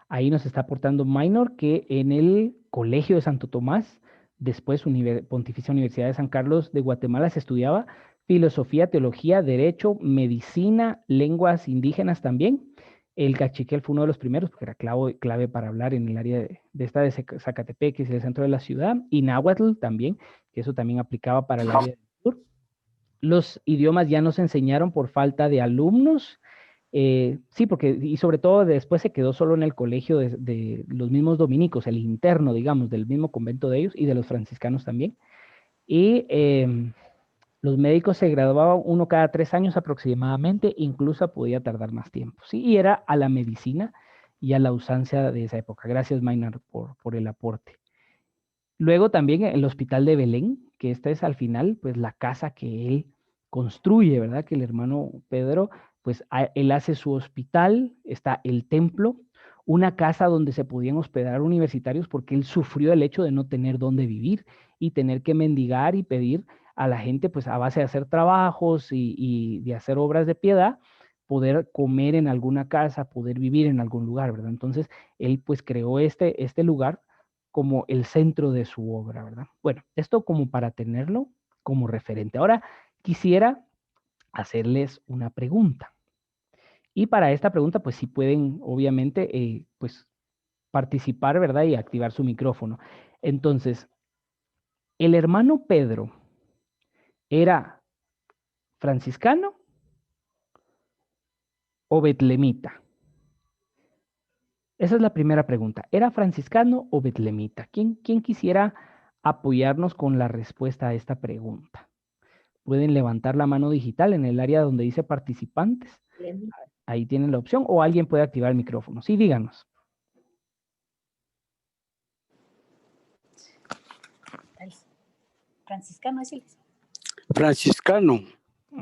Ahí nos está aportando Minor que en el Colegio de Santo Tomás, después Pontificia Universidad de San Carlos de Guatemala, se estudiaba filosofía, teología, derecho, medicina, lenguas indígenas también. El cachiquel fue uno de los primeros, porque era clave para hablar en el área de esta de Zacatepec, que es el centro de la ciudad, y náhuatl también, que eso también aplicaba para el área del sur. Los idiomas ya no se enseñaron por falta de alumnos. Sí, porque, y sobre todo después se quedó solo en el colegio de los mismos dominicos, el interno, digamos, del mismo convento de ellos y de los franciscanos también. Y los médicos se graduaban uno cada 3 años aproximadamente, incluso podía tardar más tiempo, ¿sí? Y era a la medicina y a la usanza de esa época. Gracias, Maynard, por el aporte. Luego también el Hospital de Belén, que esta es al final, pues la casa que él construye, ¿verdad? Que el hermano Pedro, pues él hace su hospital, está el templo, una casa donde se podían hospedar universitarios porque él sufrió el hecho de no tener dónde vivir y tener que mendigar y pedir a la gente, pues a base de hacer trabajos y de hacer obras de piedad, poder comer en alguna casa, poder vivir en algún lugar, ¿verdad? Entonces, él pues creó este lugar como el centro de su obra, ¿verdad? Bueno, esto como para tenerlo como referente. Ahora quisiera hacerles una pregunta. Y para esta pregunta, pues sí pueden, obviamente, pues participar, ¿verdad? Y activar su micrófono. Entonces, ¿el hermano Pedro era franciscano o betlemita? Esa es la primera pregunta. ¿Era franciscano o betlemita? ¿Quién quisiera apoyarnos con la respuesta a esta pregunta? pueden levantar la mano digital en el área donde dice participantes. Ahí tienen la opción, o alguien puede activar el micrófono. Sí, díganos. Franciscano, es Franciscano.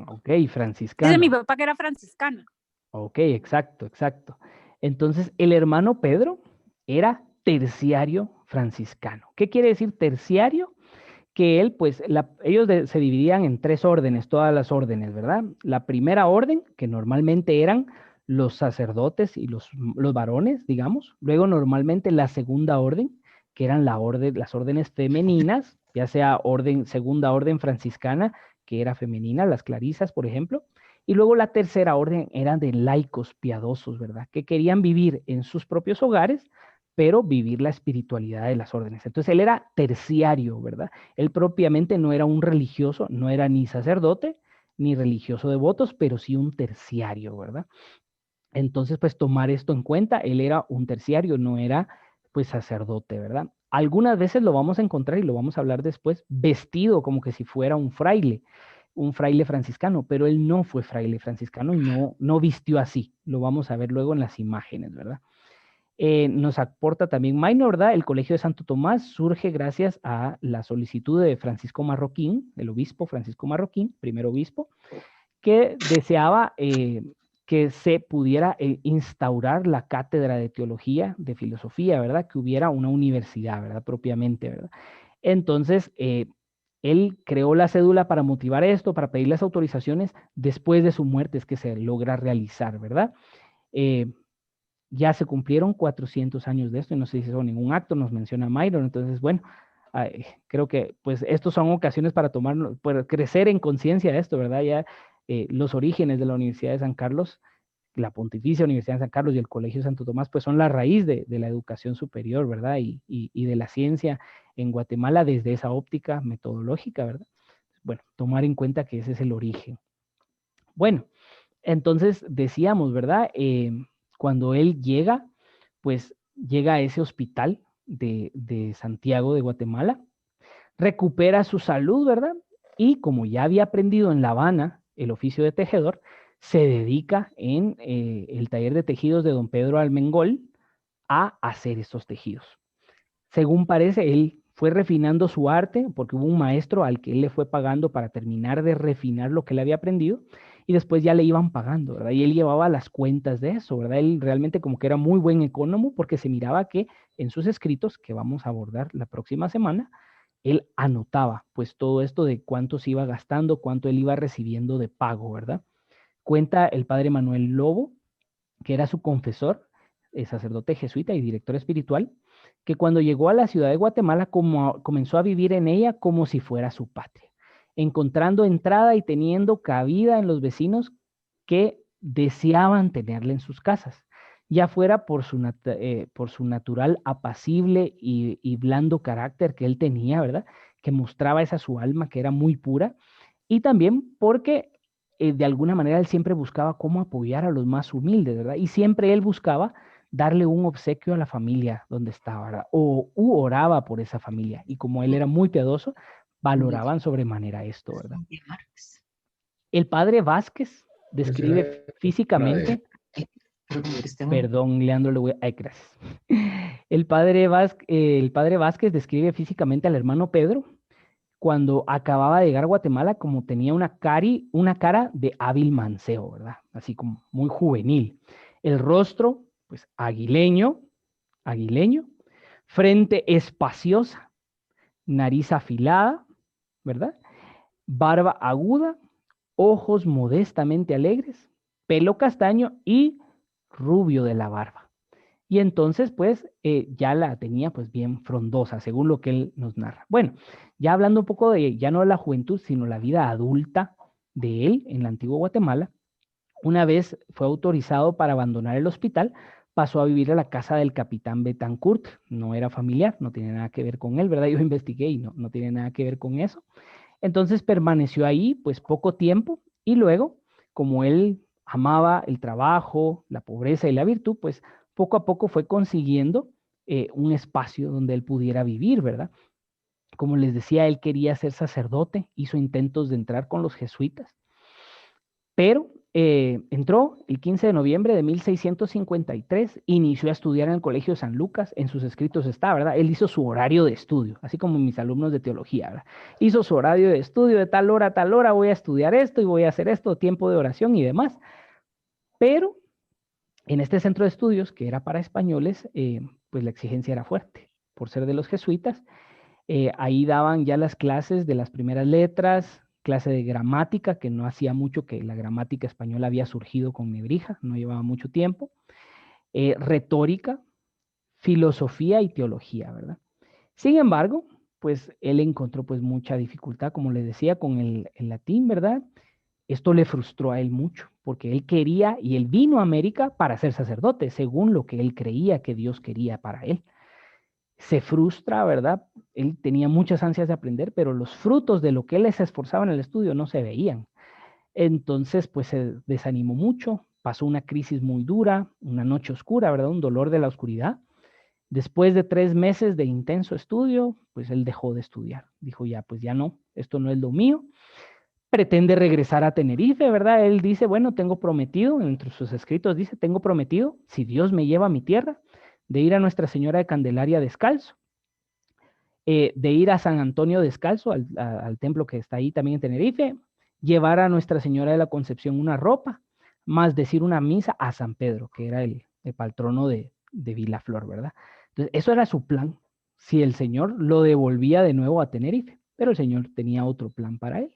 Ok, franciscano. Dice mi papá que era franciscano. Ok, exacto, exacto. Entonces, el hermano Pedro era terciario franciscano. ¿Qué quiere decir terciario? Que él, pues, ellos se dividían en 3 órdenes, todas las órdenes, ¿verdad? La primera orden, que normalmente eran los sacerdotes y los varones, digamos. Luego, normalmente, la segunda orden, que eran las órdenes femeninas, ya sea segunda orden franciscana, que era femenina, las clarisas, por ejemplo. Y luego la tercera orden era de laicos piadosos, ¿verdad? Que querían vivir en sus propios hogares, pero vivir la espiritualidad de las órdenes. Entonces él era terciario, ¿verdad? Él propiamente no era un religioso, no era ni sacerdote, ni religioso devotos, pero sí un terciario, ¿verdad? Entonces, pues tomar esto en cuenta, él era un terciario, no era pues sacerdote, ¿verdad? Algunas veces lo vamos a encontrar y lo vamos a hablar después, vestido como que si fuera un fraile franciscano, pero él no fue fraile franciscano y no vistió así. Lo vamos a ver luego en las imágenes, ¿verdad? Nos aporta también Minor, ¿verdad? El Colegio de Santo Tomás surge gracias a la solicitud de Francisco Marroquín, el obispo Francisco Marroquín, primer obispo, que deseaba que se pudiera instaurar la cátedra de teología, de filosofía, ¿verdad? Que hubiera una universidad, ¿verdad? Propiamente, ¿verdad? Entonces, él creó la cédula para motivar esto, para pedir las autorizaciones después de su muerte, es que se logra realizar, ¿verdad? Ya se cumplieron 400 años de esto y no se hizo ningún acto, nos menciona Myron, entonces, bueno, creo que pues estos son ocasiones para crecer en conciencia de esto, ¿verdad? Ya los orígenes de la Universidad de San Carlos, la Pontificia Universidad de San Carlos y el Colegio Santo Tomás, pues son la raíz de la educación superior, ¿verdad? Y de la ciencia en Guatemala desde esa óptica metodológica, ¿verdad? Bueno, tomar en cuenta que ese es el origen. Bueno, entonces decíamos, ¿verdad? Cuando él llega, pues llega a ese hospital de Santiago de Guatemala, recupera su salud, ¿verdad? Y como ya había aprendido en La Habana el oficio de tejedor, se dedica en el taller de tejidos de don Pedro Almengol a hacer estos tejidos. Según parece, él fue refinando su arte porque hubo un maestro al que él le fue pagando para terminar de refinar lo que él había aprendido y después ya le iban pagando, ¿verdad? Y él llevaba las cuentas de eso, ¿verdad? Él realmente como que era muy buen economo porque se miraba que en sus escritos, que vamos a abordar la próxima semana, él anotaba pues todo esto de cuánto se iba gastando, cuánto él iba recibiendo de pago, ¿verdad? Cuenta el padre Manuel Lobo, que era su confesor, sacerdote jesuita y director espiritual, que cuando llegó a la ciudad de Guatemala comenzó a vivir en ella como si fuera su patria, encontrando entrada y teniendo cabida en los vecinos que deseaban tenerle en sus casas, ya fuera por su natural apacible y blando carácter que él tenía, ¿verdad? Que mostraba esa su alma que era muy pura, y también porque de alguna manera él siempre buscaba cómo apoyar a los más humildes, ¿verdad? Y siempre él buscaba darle un obsequio a la familia donde estaba, ¿verdad? O oraba por esa familia. Y como él era muy piadoso, valoraban sobremanera esto, ¿verdad? El padre Vázquez describe físicamente, perdón, Leandro, le voy a... Ay, gracias. El padre Vázquez describe físicamente al hermano Pedro cuando acababa de llegar a Guatemala, como tenía una cara de hábil mancebo, ¿verdad? Así como muy juvenil. El rostro, pues aguileño, frente espaciosa, nariz afilada, ¿verdad? Barba aguda, ojos modestamente alegres, pelo castaño y rubio de la barba. Y entonces, pues, ya la tenía pues bien frondosa, según lo que él nos narra. Bueno, ya hablando un poco de, ya no de la juventud, sino la vida adulta de él en la antigua Guatemala, una vez fue autorizado para abandonar el hospital, pasó a vivir a la casa del capitán Betancourt. No era familiar, no tiene nada que ver con él, ¿verdad? Yo investigué y no tiene nada que ver con eso. Entonces permaneció ahí pues poco tiempo y luego, como él amaba el trabajo, la pobreza y la virtud, pues poco a poco fue consiguiendo un espacio donde él pudiera vivir, ¿verdad? Como les decía, él quería ser sacerdote, hizo intentos de entrar con los jesuitas, pero entró el 15 de noviembre de 1653, inició a estudiar en el Colegio de San Lucas, en sus escritos está, ¿verdad? Él hizo su horario de estudio, así como mis alumnos de teología, ¿verdad? Hizo su horario de estudio de tal hora a tal hora, voy a estudiar esto y voy a hacer esto, tiempo de oración y demás. Pero en este centro de estudios, que era para españoles, pues la exigencia era fuerte, por ser de los jesuitas. Ahí daban ya las clases de las primeras letras, clase de gramática, que no hacía mucho que la gramática española había surgido con Nebrija, no llevaba mucho tiempo, retórica, filosofía y teología, ¿verdad? Sin embargo, pues él encontró pues mucha dificultad, como les decía, con el latín, ¿verdad? Esto le frustró a él mucho, porque él quería y él vino a América para ser sacerdote, según lo que él creía que Dios quería para él. Se frustra, ¿verdad? Él tenía muchas ansias de aprender, pero los frutos de lo que él se esforzaba en el estudio no se veían. Entonces, pues se desanimó mucho, pasó una crisis muy dura, una noche oscura, ¿verdad? Un dolor de la oscuridad. Después de 3 meses de intenso estudio, pues él dejó de estudiar. Dijo, ya, pues ya no, esto no es lo mío. Pretende regresar a Tenerife, ¿verdad? Él dice, bueno, tengo prometido, entre sus escritos dice, tengo prometido, si Dios me lleva a mi tierra, de ir a Nuestra Señora de Candelaria descalzo, de ir a San Antonio descalzo, al templo que está ahí también en Tenerife, llevar a Nuestra Señora de la Concepción una ropa, más decir una misa a San Pedro, que era el patrono de Vilaflor, ¿verdad? Entonces, eso era su plan, si el Señor lo devolvía de nuevo a Tenerife, pero el Señor tenía otro plan para él.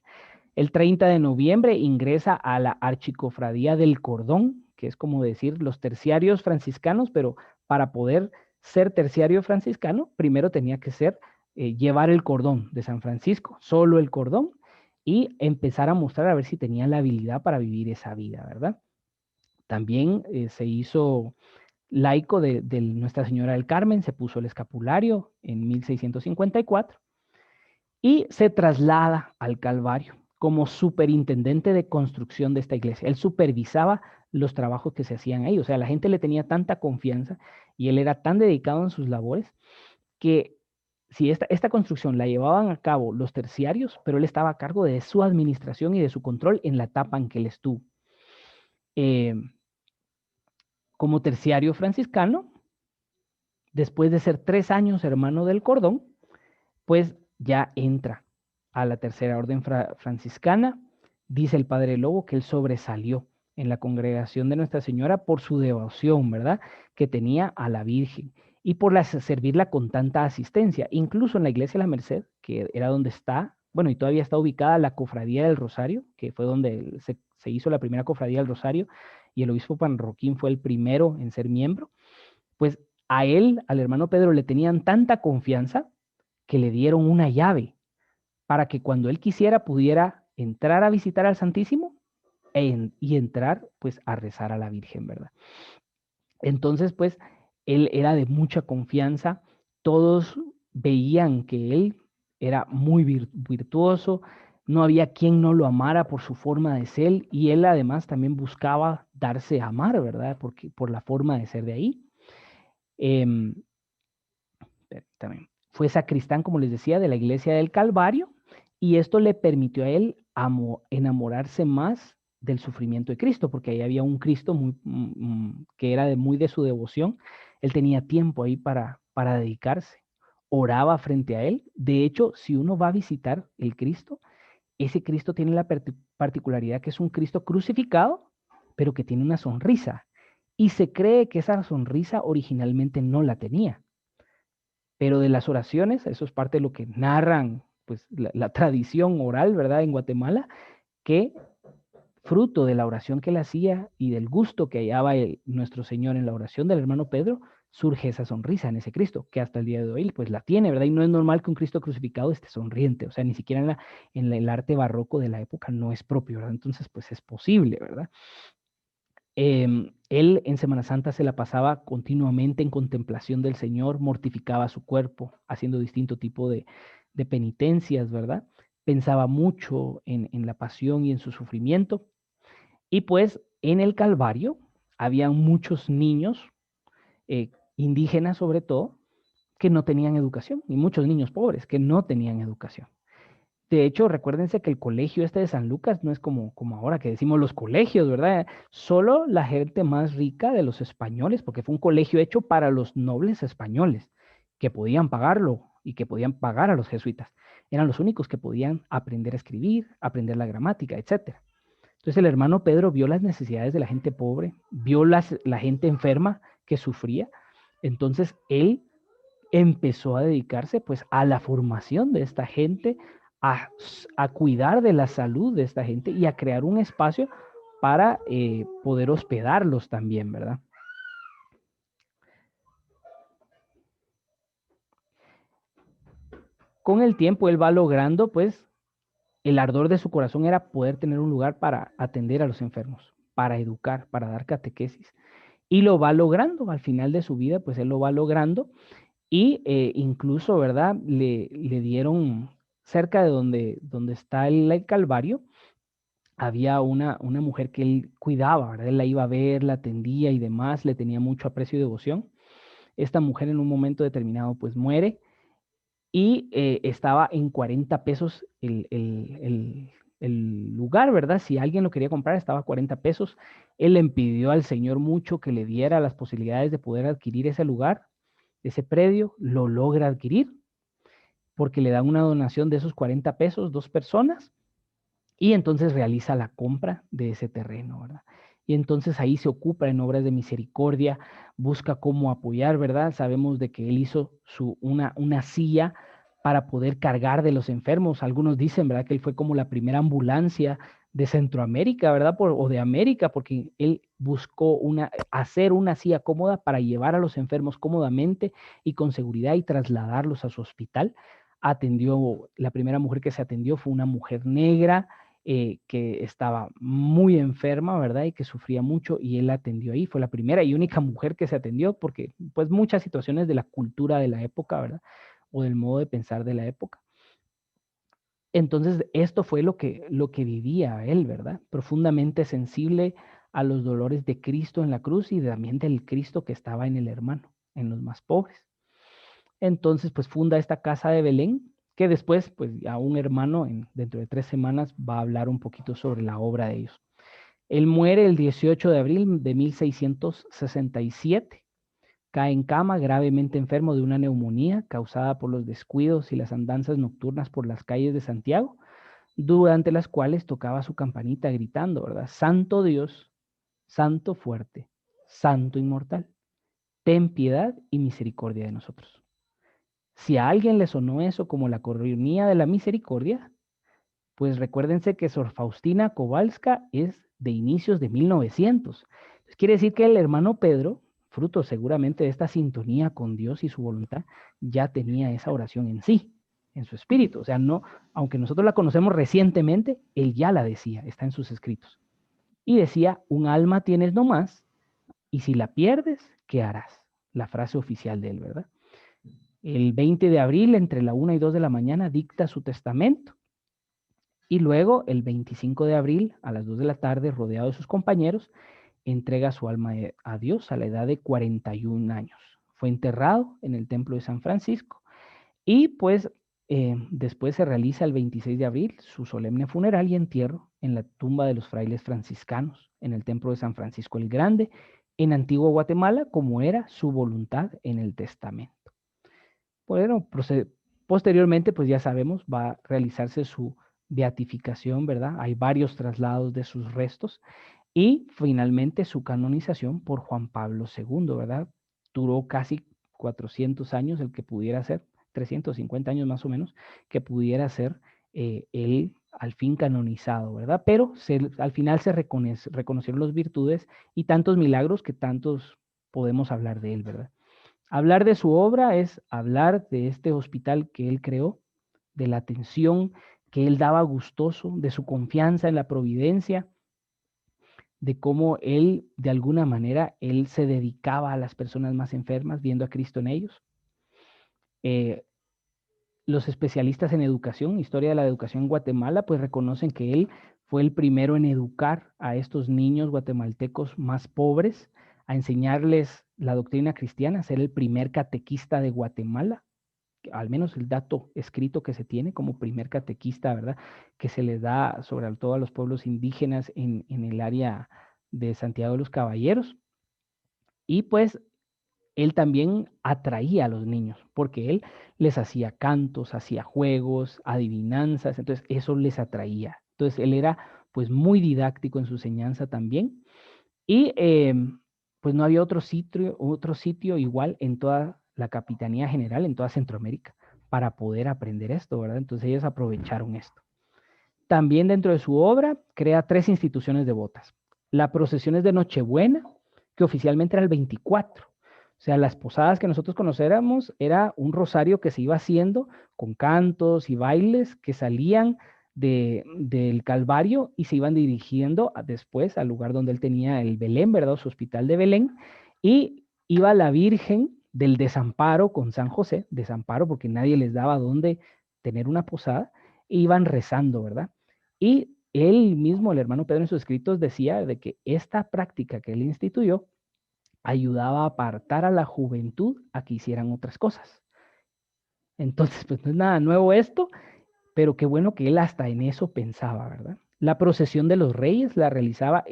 El 30 de noviembre ingresa a la Archicofradía del Cordón, que es como decir los terciarios franciscanos, pero para poder ser terciario franciscano, primero tenía que ser llevar el cordón de San Francisco, solo el cordón, y empezar a mostrar a ver si tenía la habilidad para vivir esa vida, ¿verdad? También se hizo laico de Nuestra Señora del Carmen, se puso el escapulario en 1654 y se traslada al Calvario como superintendente de construcción de esta iglesia. Él supervisaba los trabajos que se hacían ahí, o sea, la gente le tenía tanta confianza y él era tan dedicado en sus labores que si esta construcción la llevaban a cabo los terciarios, pero él estaba a cargo de su administración y de su control en la etapa en que él estuvo. Eh, como terciario franciscano, después de ser 3 años hermano del cordón, pues ya entra a la tercera orden franciscana. Dice el padre Lobo que él sobresalió en la congregación de Nuestra Señora por su devoción, ¿verdad? Que tenía a la Virgen y por servirla con tanta asistencia. Incluso en la iglesia de la Merced, que era donde está, bueno, y todavía está ubicada la Cofradía del Rosario, que fue donde se hizo la primera Cofradía del Rosario, y el obispo Panroquín fue el primero en ser miembro, pues a él, al hermano Pedro, le tenían tanta confianza que le dieron una llave para que cuando él quisiera pudiera entrar a visitar al Santísimo y entrar pues a rezar a la Virgen, ¿verdad? Entonces pues él era de mucha confianza, todos veían que él era muy virtuoso, no había quien no lo amara por su forma de ser y él además también buscaba darse a amar, ¿verdad? Porque por la forma de ser de ahí. Eh, también fue sacristán, como les decía, de la iglesia del Calvario, y esto le permitió a él enamorarse más del sufrimiento de Cristo, porque ahí había un Cristo que era muy de su devoción. Él tenía tiempo ahí para dedicarse, oraba frente a él. De hecho, si uno va a visitar el Cristo, ese Cristo tiene la particularidad que es un Cristo crucificado, pero que tiene una sonrisa. Y se cree que esa sonrisa originalmente no la tenía. Pero de las oraciones, eso es parte de lo que narran pues la tradición oral, ¿verdad? En Guatemala, que fruto de la oración que él hacía y del gusto que hallaba nuestro Señor en la oración del hermano Pedro, surge esa sonrisa en ese Cristo, que hasta el día de hoy pues la tiene, ¿verdad? Y no es normal que un Cristo crucificado esté sonriente, o sea, ni siquiera en el arte barroco de la época no es propio, ¿verdad? Entonces pues es posible, ¿verdad? Él en Semana Santa se la pasaba continuamente en contemplación del Señor, mortificaba su cuerpo, haciendo distinto tipo de penitencias, ¿verdad? Pensaba mucho en la pasión y en su sufrimiento. Y pues en el Calvario había muchos niños, indígenas sobre todo, que no tenían educación, y muchos niños pobres que no tenían educación. De hecho, recuérdense que el colegio este de San Lucas no es como ahora que decimos los colegios, ¿verdad? Solo la gente más rica de los españoles, porque fue un colegio hecho para los nobles españoles, que podían pagarlo y que podían pagar a los jesuitas. Eran los únicos que podían aprender a escribir, aprender la gramática, etcétera. Entonces el hermano Pedro vio las necesidades de la gente pobre, vio la gente enferma que sufría. Entonces él empezó a dedicarse pues a la formación de esta gente, a cuidar de la salud de esta gente y a crear un espacio para poder hospedarlos también, ¿verdad? Con el tiempo él va logrando pues el ardor de su corazón era poder tener un lugar para atender a los enfermos, para educar, para dar catequesis. Y lo va logrando al final de su vida, pues él lo va logrando. Y incluso, ¿verdad? Le dieron cerca de donde está el Calvario, había una mujer que él cuidaba, ¿verdad? Él la iba a ver, la atendía y demás, le tenía mucho aprecio y devoción. Esta mujer en un momento determinado pues muere y estaba en 40 pesos el lugar, ¿verdad? Si alguien lo quería comprar, estaba a 40 pesos. Él le pidió al Señor mucho que le diera las posibilidades de poder adquirir ese lugar, ese predio, lo logra adquirir porque le dan una donación de esos 40 pesos, 2 personas, y entonces realiza la compra de ese terreno, ¿verdad? Y entonces ahí se ocupa en obras de misericordia, busca cómo apoyar, ¿verdad? Sabemos de que él hizo una silla para poder cargar de los enfermos. Algunos dicen, ¿verdad? Que él fue como la primera ambulancia de Centroamérica, ¿verdad? O de América, porque él buscó hacer una silla cómoda para llevar a los enfermos cómodamente y con seguridad y trasladarlos a su hospital. La primera mujer que se atendió fue una mujer negra, que estaba muy enferma, ¿verdad? Y que sufría mucho y él la atendió ahí. Fue la primera y única mujer que se atendió porque pues muchas situaciones de la cultura de la época, ¿verdad? O del modo de pensar de la época. Entonces, esto fue lo que vivía él, ¿verdad? Profundamente sensible a los dolores de Cristo en la cruz y también del Cristo que estaba en el hermano, en los más pobres. Entonces, pues funda esta casa de Belén, que después, pues a un hermano dentro de 3 semanas va a hablar un poquito sobre la obra de ellos. Él muere el 18 de abril de 1667, cae en cama gravemente enfermo de una neumonía causada por los descuidos y las andanzas nocturnas por las calles de Santiago, durante las cuales tocaba su campanita gritando, ¿verdad? Santo Dios, Santo fuerte, Santo inmortal, ten piedad y misericordia de nosotros. Si a alguien le sonó eso como la coronilla de la misericordia, pues recuérdense que Sor Faustina Kowalska es de inicios de 1900. Entonces, quiere decir que el hermano Pedro, fruto seguramente de esta sintonía con Dios y su voluntad, ya tenía esa oración en sí, en su espíritu. O sea, no, aunque nosotros la conocemos recientemente, él ya la decía, está en sus escritos. Y decía, un alma tienes nomás, y si la pierdes, ¿qué harás? La frase oficial de él, ¿verdad? El 20 de abril, entre la 1 y 2 de la mañana, dicta su testamento. Y luego, el 25 de abril, a las 2 de la tarde, rodeado de sus compañeros, entrega su alma a Dios a la edad de 41 años. Fue enterrado en el templo de San Francisco y pues después se realiza el 26 de abril su solemne funeral y entierro en la tumba de los frailes franciscanos en el templo de San Francisco el Grande, en Antigua Guatemala, como era su voluntad en el testamento. Bueno, posteriormente, pues ya sabemos, va a realizarse su beatificación, ¿verdad? Hay varios traslados de sus restos y finalmente su canonización por Juan Pablo II, ¿verdad? Duró casi 400 años el que pudiera ser, 350 años más o menos, que pudiera ser él al fin canonizado, ¿verdad? Pero al final se reconocieron las virtudes y tantos milagros que tantos podemos hablar de él, ¿verdad? Hablar de su obra es hablar de este hospital que él creó, de la atención que él daba gustoso, de su confianza en la providencia, de cómo él, de alguna manera, él se dedicaba a las personas más enfermas, viendo a Cristo en ellos. Los especialistas en educación, historia de la educación en Guatemala, pues reconocen que él fue el primero en educar a estos niños guatemaltecos más pobres, a enseñarles la doctrina cristiana, ser el primer catequista de Guatemala, al menos el dato escrito que se tiene como primer catequista, ¿verdad? Que se le da sobre todo a los pueblos indígenas en el área de Santiago de los Caballeros. Y pues él también atraía a los niños, porque él les hacía cantos, hacía juegos, adivinanzas, entonces eso les atraía. Entonces él era pues muy didáctico en su enseñanza también. Y pues no había otro sitio igual en toda la Capitanía General, en toda Centroamérica, para poder aprender esto, ¿verdad? Entonces ellos aprovecharon esto. También dentro de su obra crea 3 instituciones devotas. La procesión es de Nochebuena, que oficialmente era el 24. O sea, las posadas que nosotros conocéramos era un rosario que se iba haciendo con cantos y bailes que salían del Calvario y se iban dirigiendo después al lugar donde él tenía el Belén, ¿verdad? Su hospital de Belén. Y iba la Virgen del Desamparo con San José, desamparo porque nadie les daba dónde tener una posada, e iban rezando, ¿verdad? Y él mismo, el hermano Pedro, en sus escritos decía de que esta práctica que él instituyó ayudaba a apartar a la juventud a que hicieran otras cosas. Entonces, pues no es nada nuevo esto, pero qué bueno que él hasta en eso pensaba, ¿verdad? La procesión de los reyes la realizaba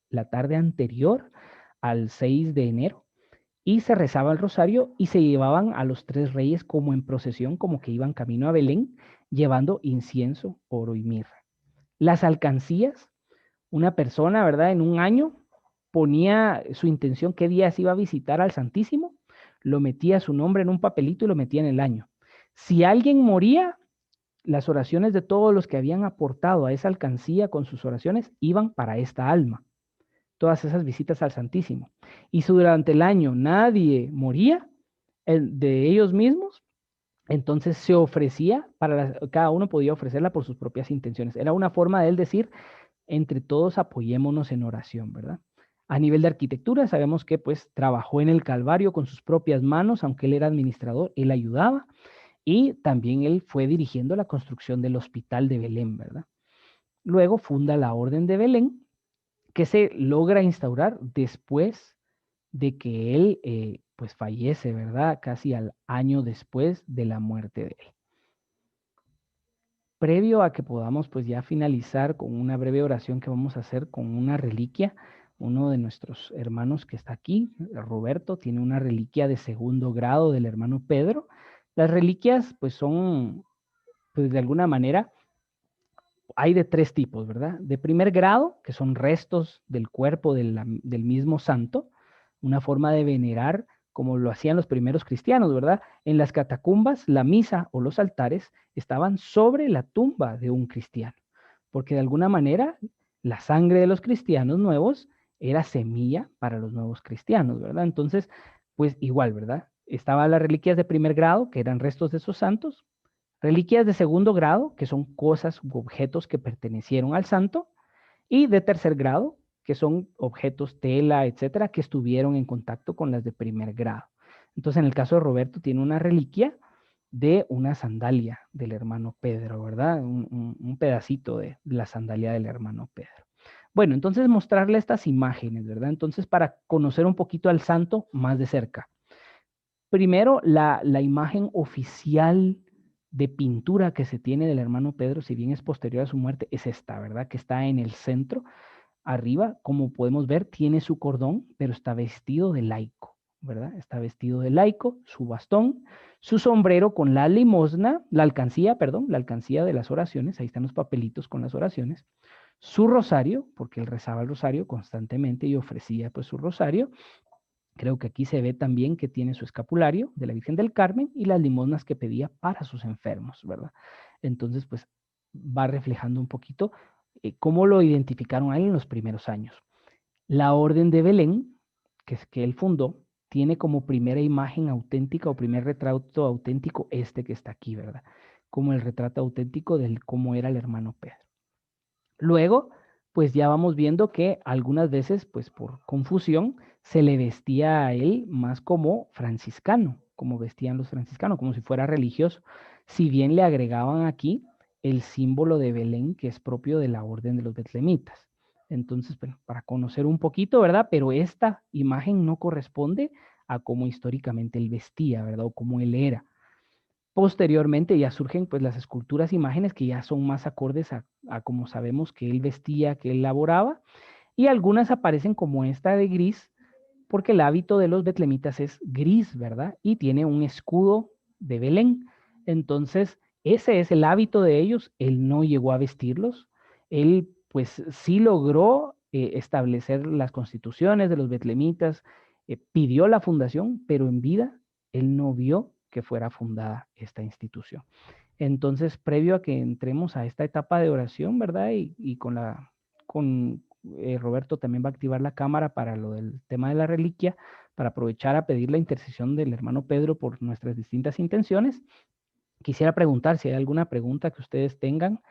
la tarde anterior al 6 de enero, y se rezaba el rosario y se llevaban a los 3 reyes como en procesión, como que iban camino a Belén, llevando incienso, oro y mirra. Las alcancías, una persona, ¿verdad? En un año ponía su intención, qué días iba a visitar al Santísimo, lo metía su nombre en un papelito y lo metía en el año. Si alguien moría, las oraciones de todos los que habían aportado a esa alcancía con sus oraciones iban para esta alma. Todas esas visitas al Santísimo. Y si durante el año nadie moría de ellos mismos, entonces se ofrecía cada uno podía ofrecerla por sus propias intenciones. Era una forma de él decir, entre todos apoyémonos en oración, ¿verdad? A nivel de arquitectura, sabemos que pues trabajó en el Calvario con sus propias manos, aunque él era administrador, él ayudaba, y también él fue dirigiendo la construcción del Hospital de Belén, ¿verdad? Luego funda la Orden de Belén, que se logra instaurar después de que él pues fallece, ¿verdad? Casi al año después de la muerte de él. Previo a que podamos pues ya finalizar con una breve oración que vamos a hacer con una reliquia, uno de nuestros hermanos que está aquí, Roberto, tiene una reliquia de 2º grado del hermano Pedro. Las reliquias pues son, pues de alguna manera, hay de 3 tipos, ¿verdad? De primer grado, que son restos del cuerpo del mismo santo, una forma de venerar como lo hacían los primeros cristianos, ¿verdad? En las catacumbas, la misa o los altares estaban sobre la tumba de un cristiano, porque de alguna manera la sangre de los cristianos nuevos era semilla para los nuevos cristianos, ¿verdad? Entonces, pues igual, ¿verdad? Estaban las reliquias de primer grado, que eran restos de esos santos, reliquias de 2º grado, que son cosas u objetos que pertenecieron al santo, y de 3er grado, que son objetos, tela, etcétera, que estuvieron en contacto con las de primer grado. Entonces, en el caso de Roberto, tiene una reliquia de una sandalia del hermano Pedro, ¿verdad? Un pedacito de la sandalia del hermano Pedro. Bueno, entonces mostrarle estas imágenes, ¿verdad? Entonces, para conocer un poquito al santo más de cerca. Primero, la imagen oficial de pintura que se tiene del hermano Pedro, si bien es posterior a su muerte, es esta, ¿verdad? Que está en el centro, arriba, como podemos ver, tiene su cordón, pero está vestido de laico, ¿verdad? Está vestido de laico, su bastón, su sombrero con la limosna, la alcancía, perdón, la alcancía de las oraciones, ahí están los papelitos con las oraciones, su rosario, porque él rezaba el rosario constantemente y ofrecía pues su rosario. Creo que aquí se ve también que tiene su escapulario de la Virgen del Carmen y las limosnas que pedía para sus enfermos, ¿verdad? Entonces, pues va reflejando un poquito cómo lo identificaron a él en los primeros años. La Orden de Belén, que es que él fundó, tiene como primera imagen auténtica o primer retrato auténtico este que está aquí, ¿verdad? Como el retrato auténtico de cómo era el hermano Pedro. Luego, pues ya vamos viendo que algunas veces, pues por confusión, se le vestía a él más como franciscano, como vestían los franciscanos, como si fuera religioso. Si bien le agregaban aquí el símbolo de Belén, que es propio de la orden de los betlemitas. Entonces, bueno, para conocer un poquito, ¿verdad? Pero esta imagen no corresponde a cómo históricamente él vestía, ¿verdad? O cómo él era. Posteriormente ya surgen pues las esculturas, imágenes que ya son más acordes a como sabemos que él vestía, que él laboraba, y algunas aparecen como esta de gris, porque el hábito de los betlemitas es gris, ¿verdad? Y tiene un escudo de Belén. Entonces, ese es el hábito de ellos. Él no llegó a vestirlos. Él, pues, sí logró establecer las constituciones de los betlemitas, pidió la fundación, pero en vida él no vio que fuera fundada esta institución. Entonces, previo a que entremos a esta etapa de oración, ¿verdad? Y con Roberto también va a activar la cámara para lo del tema de la reliquia, para aprovechar a pedir la intercesión del hermano Pedro por nuestras distintas intenciones. Quisiera preguntar si hay alguna pregunta que ustedes tengan,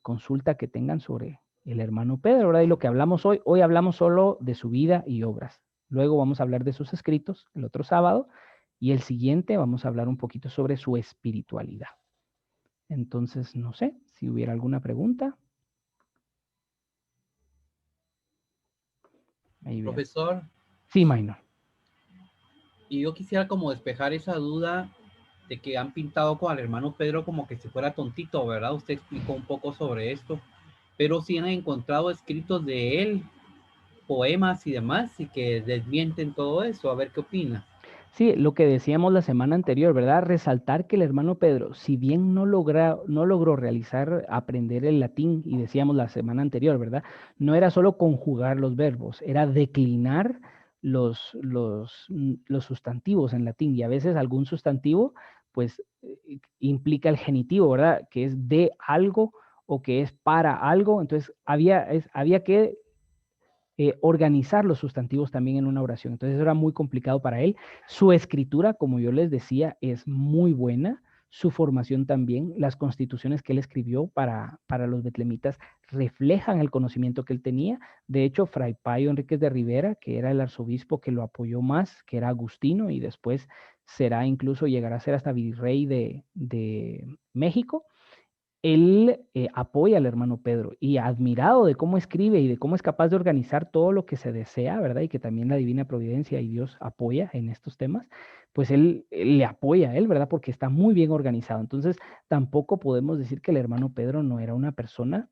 consulta que tengan sobre el hermano Pedro, ¿verdad? Y lo que hablamos hoy hablamos solo de su vida y obras. Luego vamos a hablar de sus escritos el otro sábado y el siguiente vamos a hablar un poquito sobre su espiritualidad. Entonces, no sé si hubiera alguna pregunta. Ahí vean. Profesor, Sí, Minor. y yo quisiera como despejar esa duda de que han pintado con el hermano Pedro como que si fuera tontito, ¿verdad? Usted explicó un poco sobre esto, pero sí han encontrado escritos de él, poemas y demás, y que desmienten todo eso. A ver qué opina. Sí, lo que decíamos la semana anterior, ¿verdad? Resaltar que el hermano Pedro, si bien no logró realizar, aprender el latín, y decíamos la semana anterior, ¿verdad? No era solo conjugar los verbos, era declinar los sustantivos en latín, y a veces algún sustantivo, pues, implica el genitivo, ¿verdad? Que es de algo o que es para algo, entonces había que organizar los sustantivos también en una oración. Entonces eso era muy complicado para él. Su escritura, como yo les decía, es muy buena. Su formación también, las constituciones que él escribió para los betlemitas reflejan el conocimiento que él tenía. De hecho, Fray Payo Enríquez de Rivera, que era el arzobispo que lo apoyó más, que era Agustino, y después será incluso, llegará a ser hasta virrey de México, él apoya al hermano Pedro y admirado de cómo escribe y de cómo es capaz de organizar todo lo que se desea, ¿verdad? Y que también la divina providencia y Dios apoya en estos temas, pues él le apoya a él, ¿verdad? Porque está muy bien organizado. Entonces, tampoco podemos decir que el hermano Pedro no era una persona,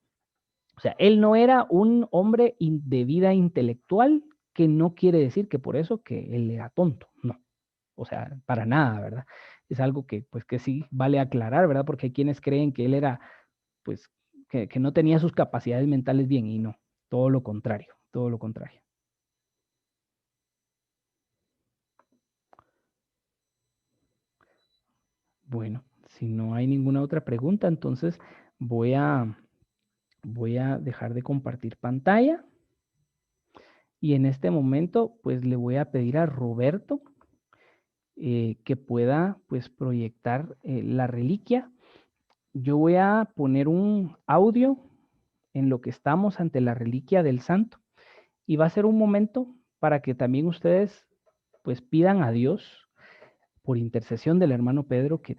o sea, él no era un hombre de vida intelectual, que no quiere decir que por eso que él era tonto, no. O sea, para nada, ¿verdad? Es algo que, pues, que sí vale aclarar, ¿verdad? Porque hay quienes creen que él era pues que no tenía sus capacidades mentales bien y no, todo lo contrario, todo lo contrario. Bueno, si no hay ninguna otra pregunta, entonces voy a, voy a dejar de compartir pantalla y en este momento pues le voy a pedir a Roberto que pueda pues proyectar la reliquia. Yo voy a poner un audio en lo que estamos ante la reliquia del santo y va a ser un momento para que también ustedes pues pidan a Dios por intercesión del hermano Pedro, que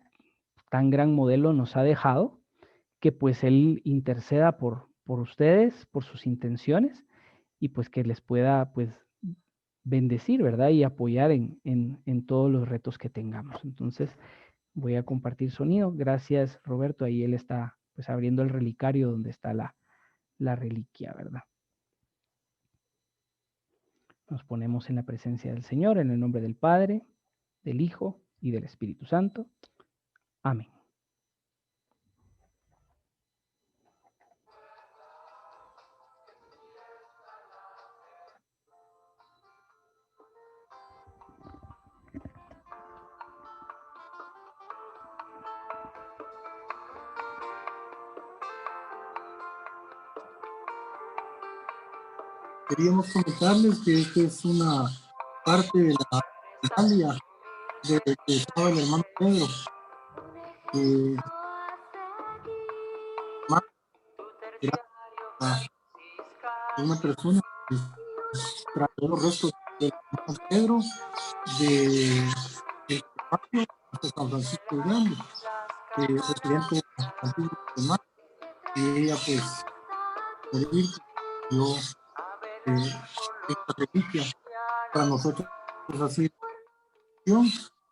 tan gran modelo nos ha dejado, que pues él interceda por ustedes, por sus intenciones, y pues que les pueda pues bendecir, ¿verdad? Y apoyar en todos los retos que tengamos. Entonces voy a compartir sonido. Gracias, Roberto. Ahí él está pues abriendo el relicario donde está la reliquia, ¿verdad? Nos ponemos en la presencia del Señor, en el nombre del Padre, del Hijo y del Espíritu Santo. Amén. Queríamos comentarles que esta es una parte de la Italia de que estaba el hermano Pedro. Era una persona que trajo los restos del hermano Pedro de Patio hasta San Francisco Grande, residente de San Francisco de Mar, y ella pues morir dio esta reliquia. Para nosotros es así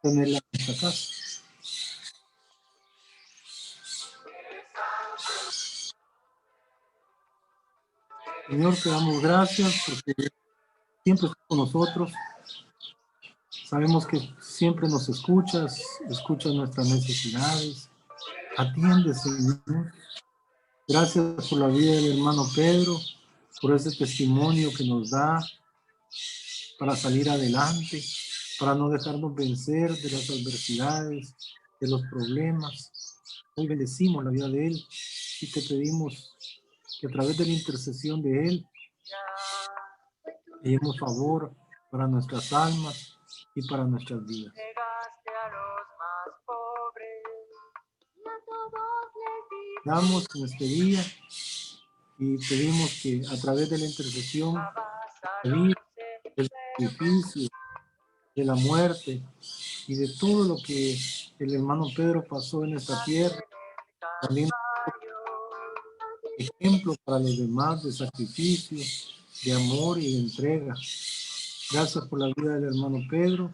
tenerla en esta casa. Señor, te damos gracias porque siempre estás con nosotros. Sabemos que siempre nos escuchas nuestras necesidades. Atiende, Señor. Gracias por la vida del hermano Pedro, por ese testimonio que nos da para salir adelante, para no dejarnos vencer de las adversidades, de los problemas. Hoy bendecimos la vida de él y te pedimos que a través de la intercesión de él demos favor para nuestras almas y para nuestras vidas. Damos en este día y pedimos que a través de la intercesión del sacrificio, de la muerte y de todo lo que el hermano Pedro pasó en esta tierra, también ejemplo para los demás de sacrificio, de amor y de entrega. Gracias por la vida del hermano Pedro,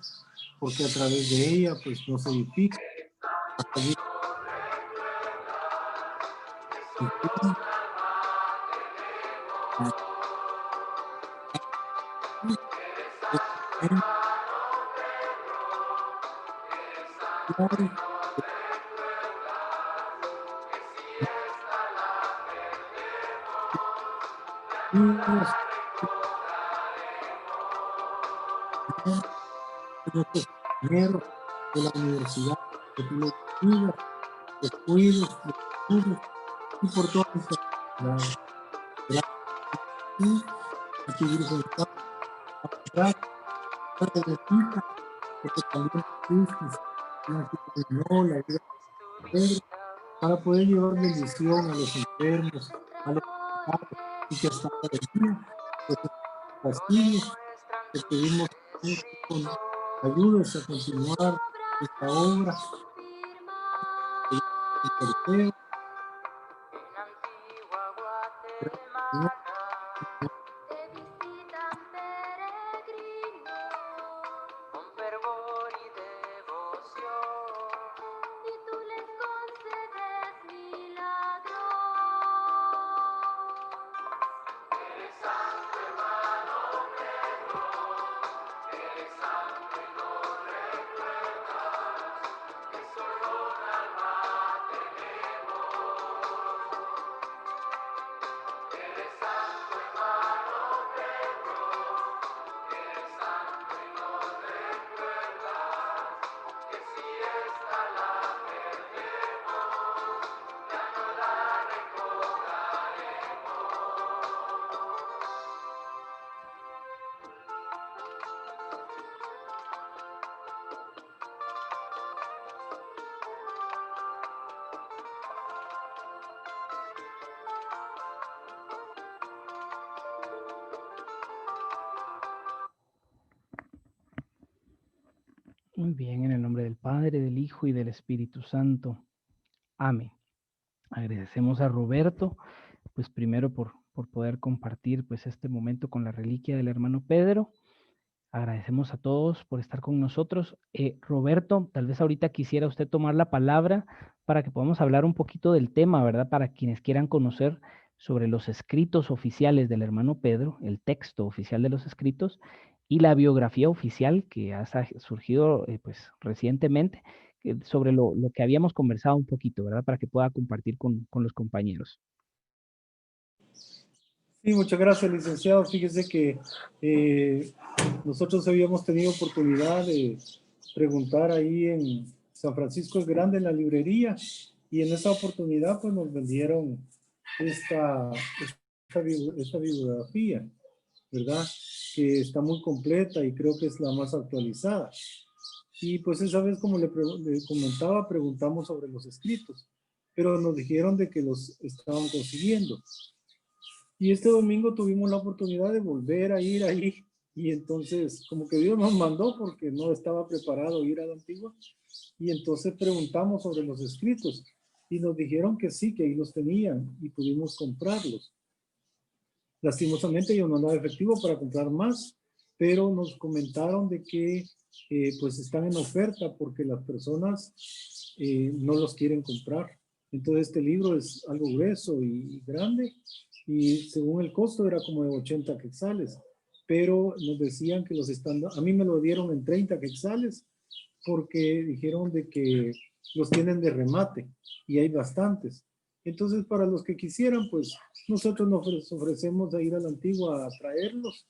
porque a través de ella pues nos edifica hasta allí. Compañeros de la universidad, que tú los cuidas, los cuides, los cuides, y por todas estas actividades. Gracias a ti, Virgen Santa, gracias de ti, porque también fuiste la que terminó la vida de Pedro, para poder llevar bendición a los enfermos, a los enfermos, y que hasta ahora el día, pues, castigos, te pedimos que con ayudes a continuar esta obra, el Señor, Muy bien, en el nombre del Padre, del Hijo y del Espíritu Santo. Amén. Agradecemos a Roberto, pues primero por poder compartir pues este momento con la reliquia del hermano Pedro. Agradecemos a todos por estar con nosotros. Roberto, tal vez ahorita quisiera usted tomar la palabra para que podamos hablar un poquito del tema, ¿verdad? Para quienes quieran conocer sobre los escritos oficiales del hermano Pedro, el texto oficial de los escritos y la biografía oficial que ha surgido pues recientemente sobre lo que habíamos conversado un poquito, ¿verdad? Para que pueda compartir con los compañeros. Sí, muchas gracias, licenciado. Fíjese que nosotros habíamos tenido oportunidad de preguntar ahí en San Francisco el Grande, en la librería, y en esa oportunidad pues nos vendieron esta bibliografía, ¿verdad? Que está muy completa y creo que es la más actualizada. Y pues esa vez, como le comentaba, preguntamos sobre los escritos, pero nos dijeron de que los estaban consiguiendo. Y este domingo tuvimos la oportunidad de volver a ir ahí, y entonces como que Dios nos mandó porque no estaba preparado ir a la Antigua, y entonces preguntamos sobre los escritos y nos dijeron que sí, que ahí los tenían y pudimos comprarlos. lastimosamente yo no andaba efectivo para comprar más, pero nos comentaron de que pues están en oferta porque las personas no los quieren comprar. Entonces este libro es algo grueso y grande, y según el costo era como de 80 quetzales, pero nos decían que los están, a mí me lo dieron en 30 quetzales porque dijeron de que los tienen de remate y hay bastantes. Entonces, para los que quisieran, pues nosotros nos ofrecemos a ir a la Antigua a traerlos,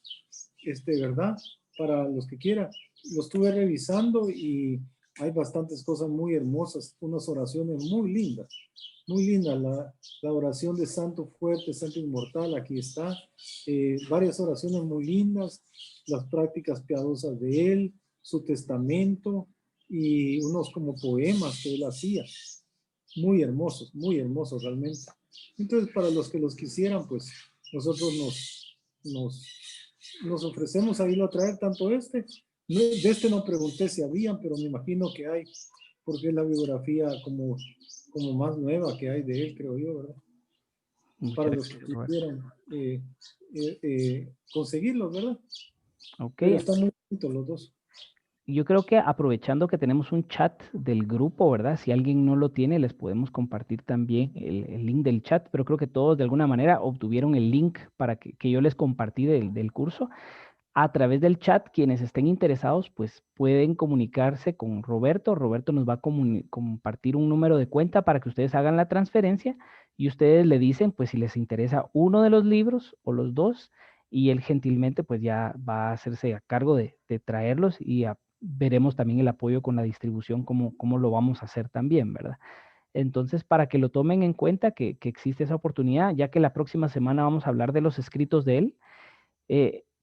¿verdad? Para los que quieran. Lo estuve revisando y hay bastantes cosas muy hermosas, unas oraciones muy lindas. Muy linda la oración de Santo Fuerte, Santo Inmortal, aquí está. Varias oraciones muy lindas, las prácticas piadosas de él, su testamento y unos como poemas que él hacía. Muy hermosos realmente. Entonces, para los que los quisieran, pues nosotros nos ofrecemos a irlo a traer tanto de este no pregunté si habían, pero me imagino que hay, porque es la biografía como más nueva que hay de él, creo yo, ¿verdad? Para los que quisieran conseguirlos, ¿verdad? Ok. Pero están muy bonitos los dos. Yo creo que aprovechando que tenemos un chat del grupo, ¿verdad? Si alguien no lo tiene, les podemos compartir también el link del chat, pero creo que todos de alguna manera obtuvieron el link para que yo les compartí del curso. A través del chat, quienes estén interesados, pues pueden comunicarse con Roberto. Roberto nos va a compartir un número de cuenta para que ustedes hagan la transferencia y ustedes le dicen, pues si les interesa uno de los libros o los dos, y él gentilmente pues ya va a hacerse a cargo de traerlos y veremos también el apoyo con la distribución, cómo lo vamos a hacer también, ¿verdad? Entonces, para que lo tomen en cuenta que existe esa oportunidad, ya que la próxima semana vamos a hablar de los escritos de él.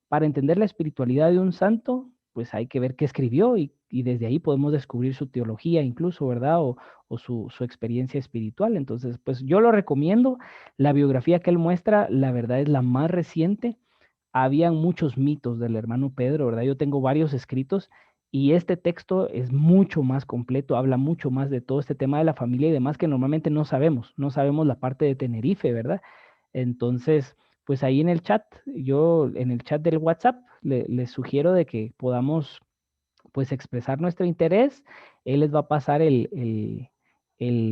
Para entender la espiritualidad de un santo, pues hay que ver qué escribió y desde ahí podemos descubrir su teología incluso, ¿verdad? O su experiencia espiritual. Entonces, pues yo lo recomiendo. La biografía que él muestra, la verdad es la más reciente. Habían muchos mitos del hermano Pedro, ¿verdad? Yo tengo varios escritos y este texto es mucho más completo, habla mucho más de todo este tema de la familia y demás que normalmente no sabemos. No sabemos la parte de Tenerife, ¿verdad? Entonces, pues ahí en el chat, yo en el chat del WhatsApp les sugiero de que podamos pues expresar nuestro interés. Él les va a pasar el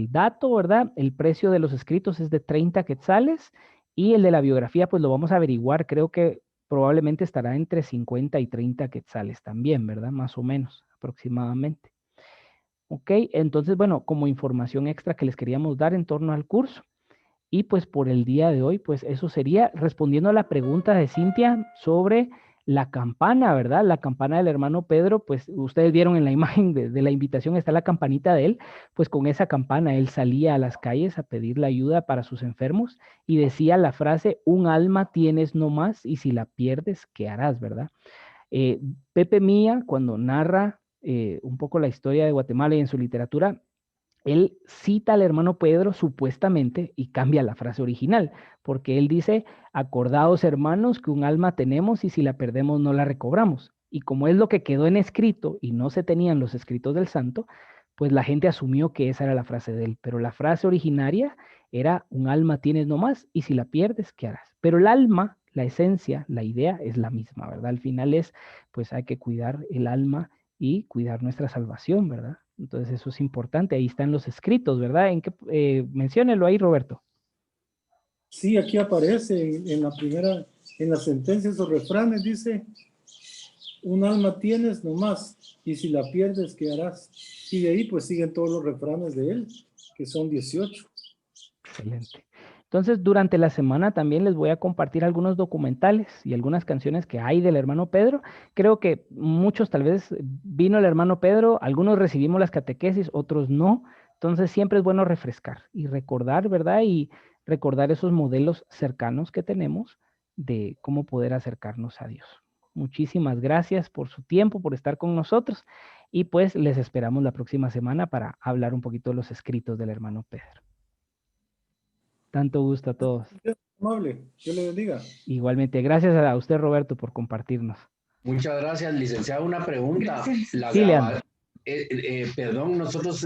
dato, ¿verdad? El precio de los escritos es de 30 quetzales y el de la biografía pues lo vamos a averiguar. Creo que probablemente estará entre 50 y 30 quetzales también, ¿verdad? Más o menos, aproximadamente. Ok, entonces, bueno, como información extra que les queríamos dar en torno al curso. Y pues por el día de hoy, pues eso sería respondiendo a la pregunta de Cintia sobre la campana, ¿verdad? La campana del hermano Pedro, pues ustedes vieron en la imagen de la invitación, está la campanita de él, pues con esa campana él salía a las calles a pedir la ayuda para sus enfermos y decía la frase, un alma tienes no más y si la pierdes, ¿qué harás, verdad? Pepe Mía, cuando narra un poco la historia de Guatemala y en su literatura, él cita al hermano Pedro supuestamente y cambia la frase original, porque él dice, acordaos hermanos que un alma tenemos y si la perdemos no la recobramos. Y como es lo que quedó en escrito y no se tenían los escritos del santo, pues la gente asumió que esa era la frase de él, pero la frase originaria era, un alma tienes nomás y si la pierdes, ¿qué harás? Pero el alma, la esencia, la idea es la misma, ¿verdad? Al final es, pues hay que cuidar el alma y cuidar nuestra salvación, ¿verdad? Entonces eso es importante, ahí están los escritos, ¿verdad? Menciónelo ahí, Roberto. Sí, aquí aparece en la primera, en las sentencias o refranes, dice, un alma tienes nomás, y si la pierdes, ¿qué harás? Y de ahí pues siguen todos los refranes de él, que son 18. Excelente. Entonces, durante la semana también les voy a compartir algunos documentales y algunas canciones que hay del hermano Pedro. Creo que muchos tal vez vino el hermano Pedro, algunos recibimos las catequesis, otros no. Entonces, siempre es bueno refrescar y recordar, ¿verdad? Y recordar esos modelos cercanos que tenemos de cómo poder acercarnos a Dios. Muchísimas gracias por su tiempo, por estar con nosotros y pues les esperamos la próxima semana para hablar un poquito de los escritos del hermano Pedro. Tanto gusto a todos. Amable, Dios le bendiga. Igualmente, gracias a usted, Roberto, por compartirnos. Muchas gracias, licenciado. Una pregunta. Perdón, nosotros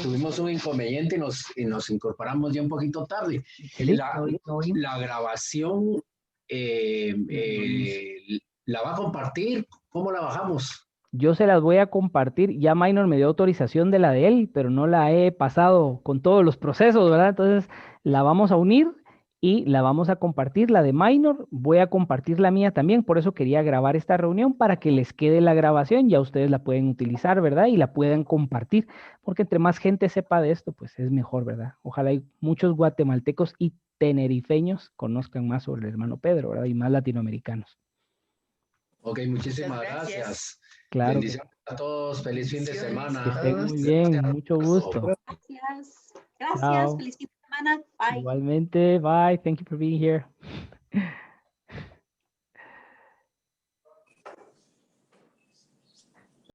tuvimos un inconveniente y nos incorporamos ya un poquito tarde. La grabación ¿La va a compartir? ¿Cómo la bajamos? Yo se las voy a compartir. Ya Minor me dio autorización de la de él, pero no la he pasado con todos los procesos, ¿verdad? Entonces la vamos a unir y la vamos a compartir. La de Minor, voy a compartir la mía también. Por eso quería grabar esta reunión para que les quede la grabación. Ya ustedes la pueden utilizar, ¿verdad? Y la puedan compartir. Porque entre más gente sepa de esto, pues es mejor, ¿verdad? Ojalá y muchos guatemaltecos y tenerifeños conozcan más sobre el hermano Pedro, ¿verdad? Y más latinoamericanos. Ok, muchísimas gracias. Claro. Bendiciones a todos. Feliz fin de semana. Que estén muy bien. Mucho gusto. Gracias. Gracias. Chao. Feliz fin de semana. Bye. Igualmente. Bye. Thank you for being here.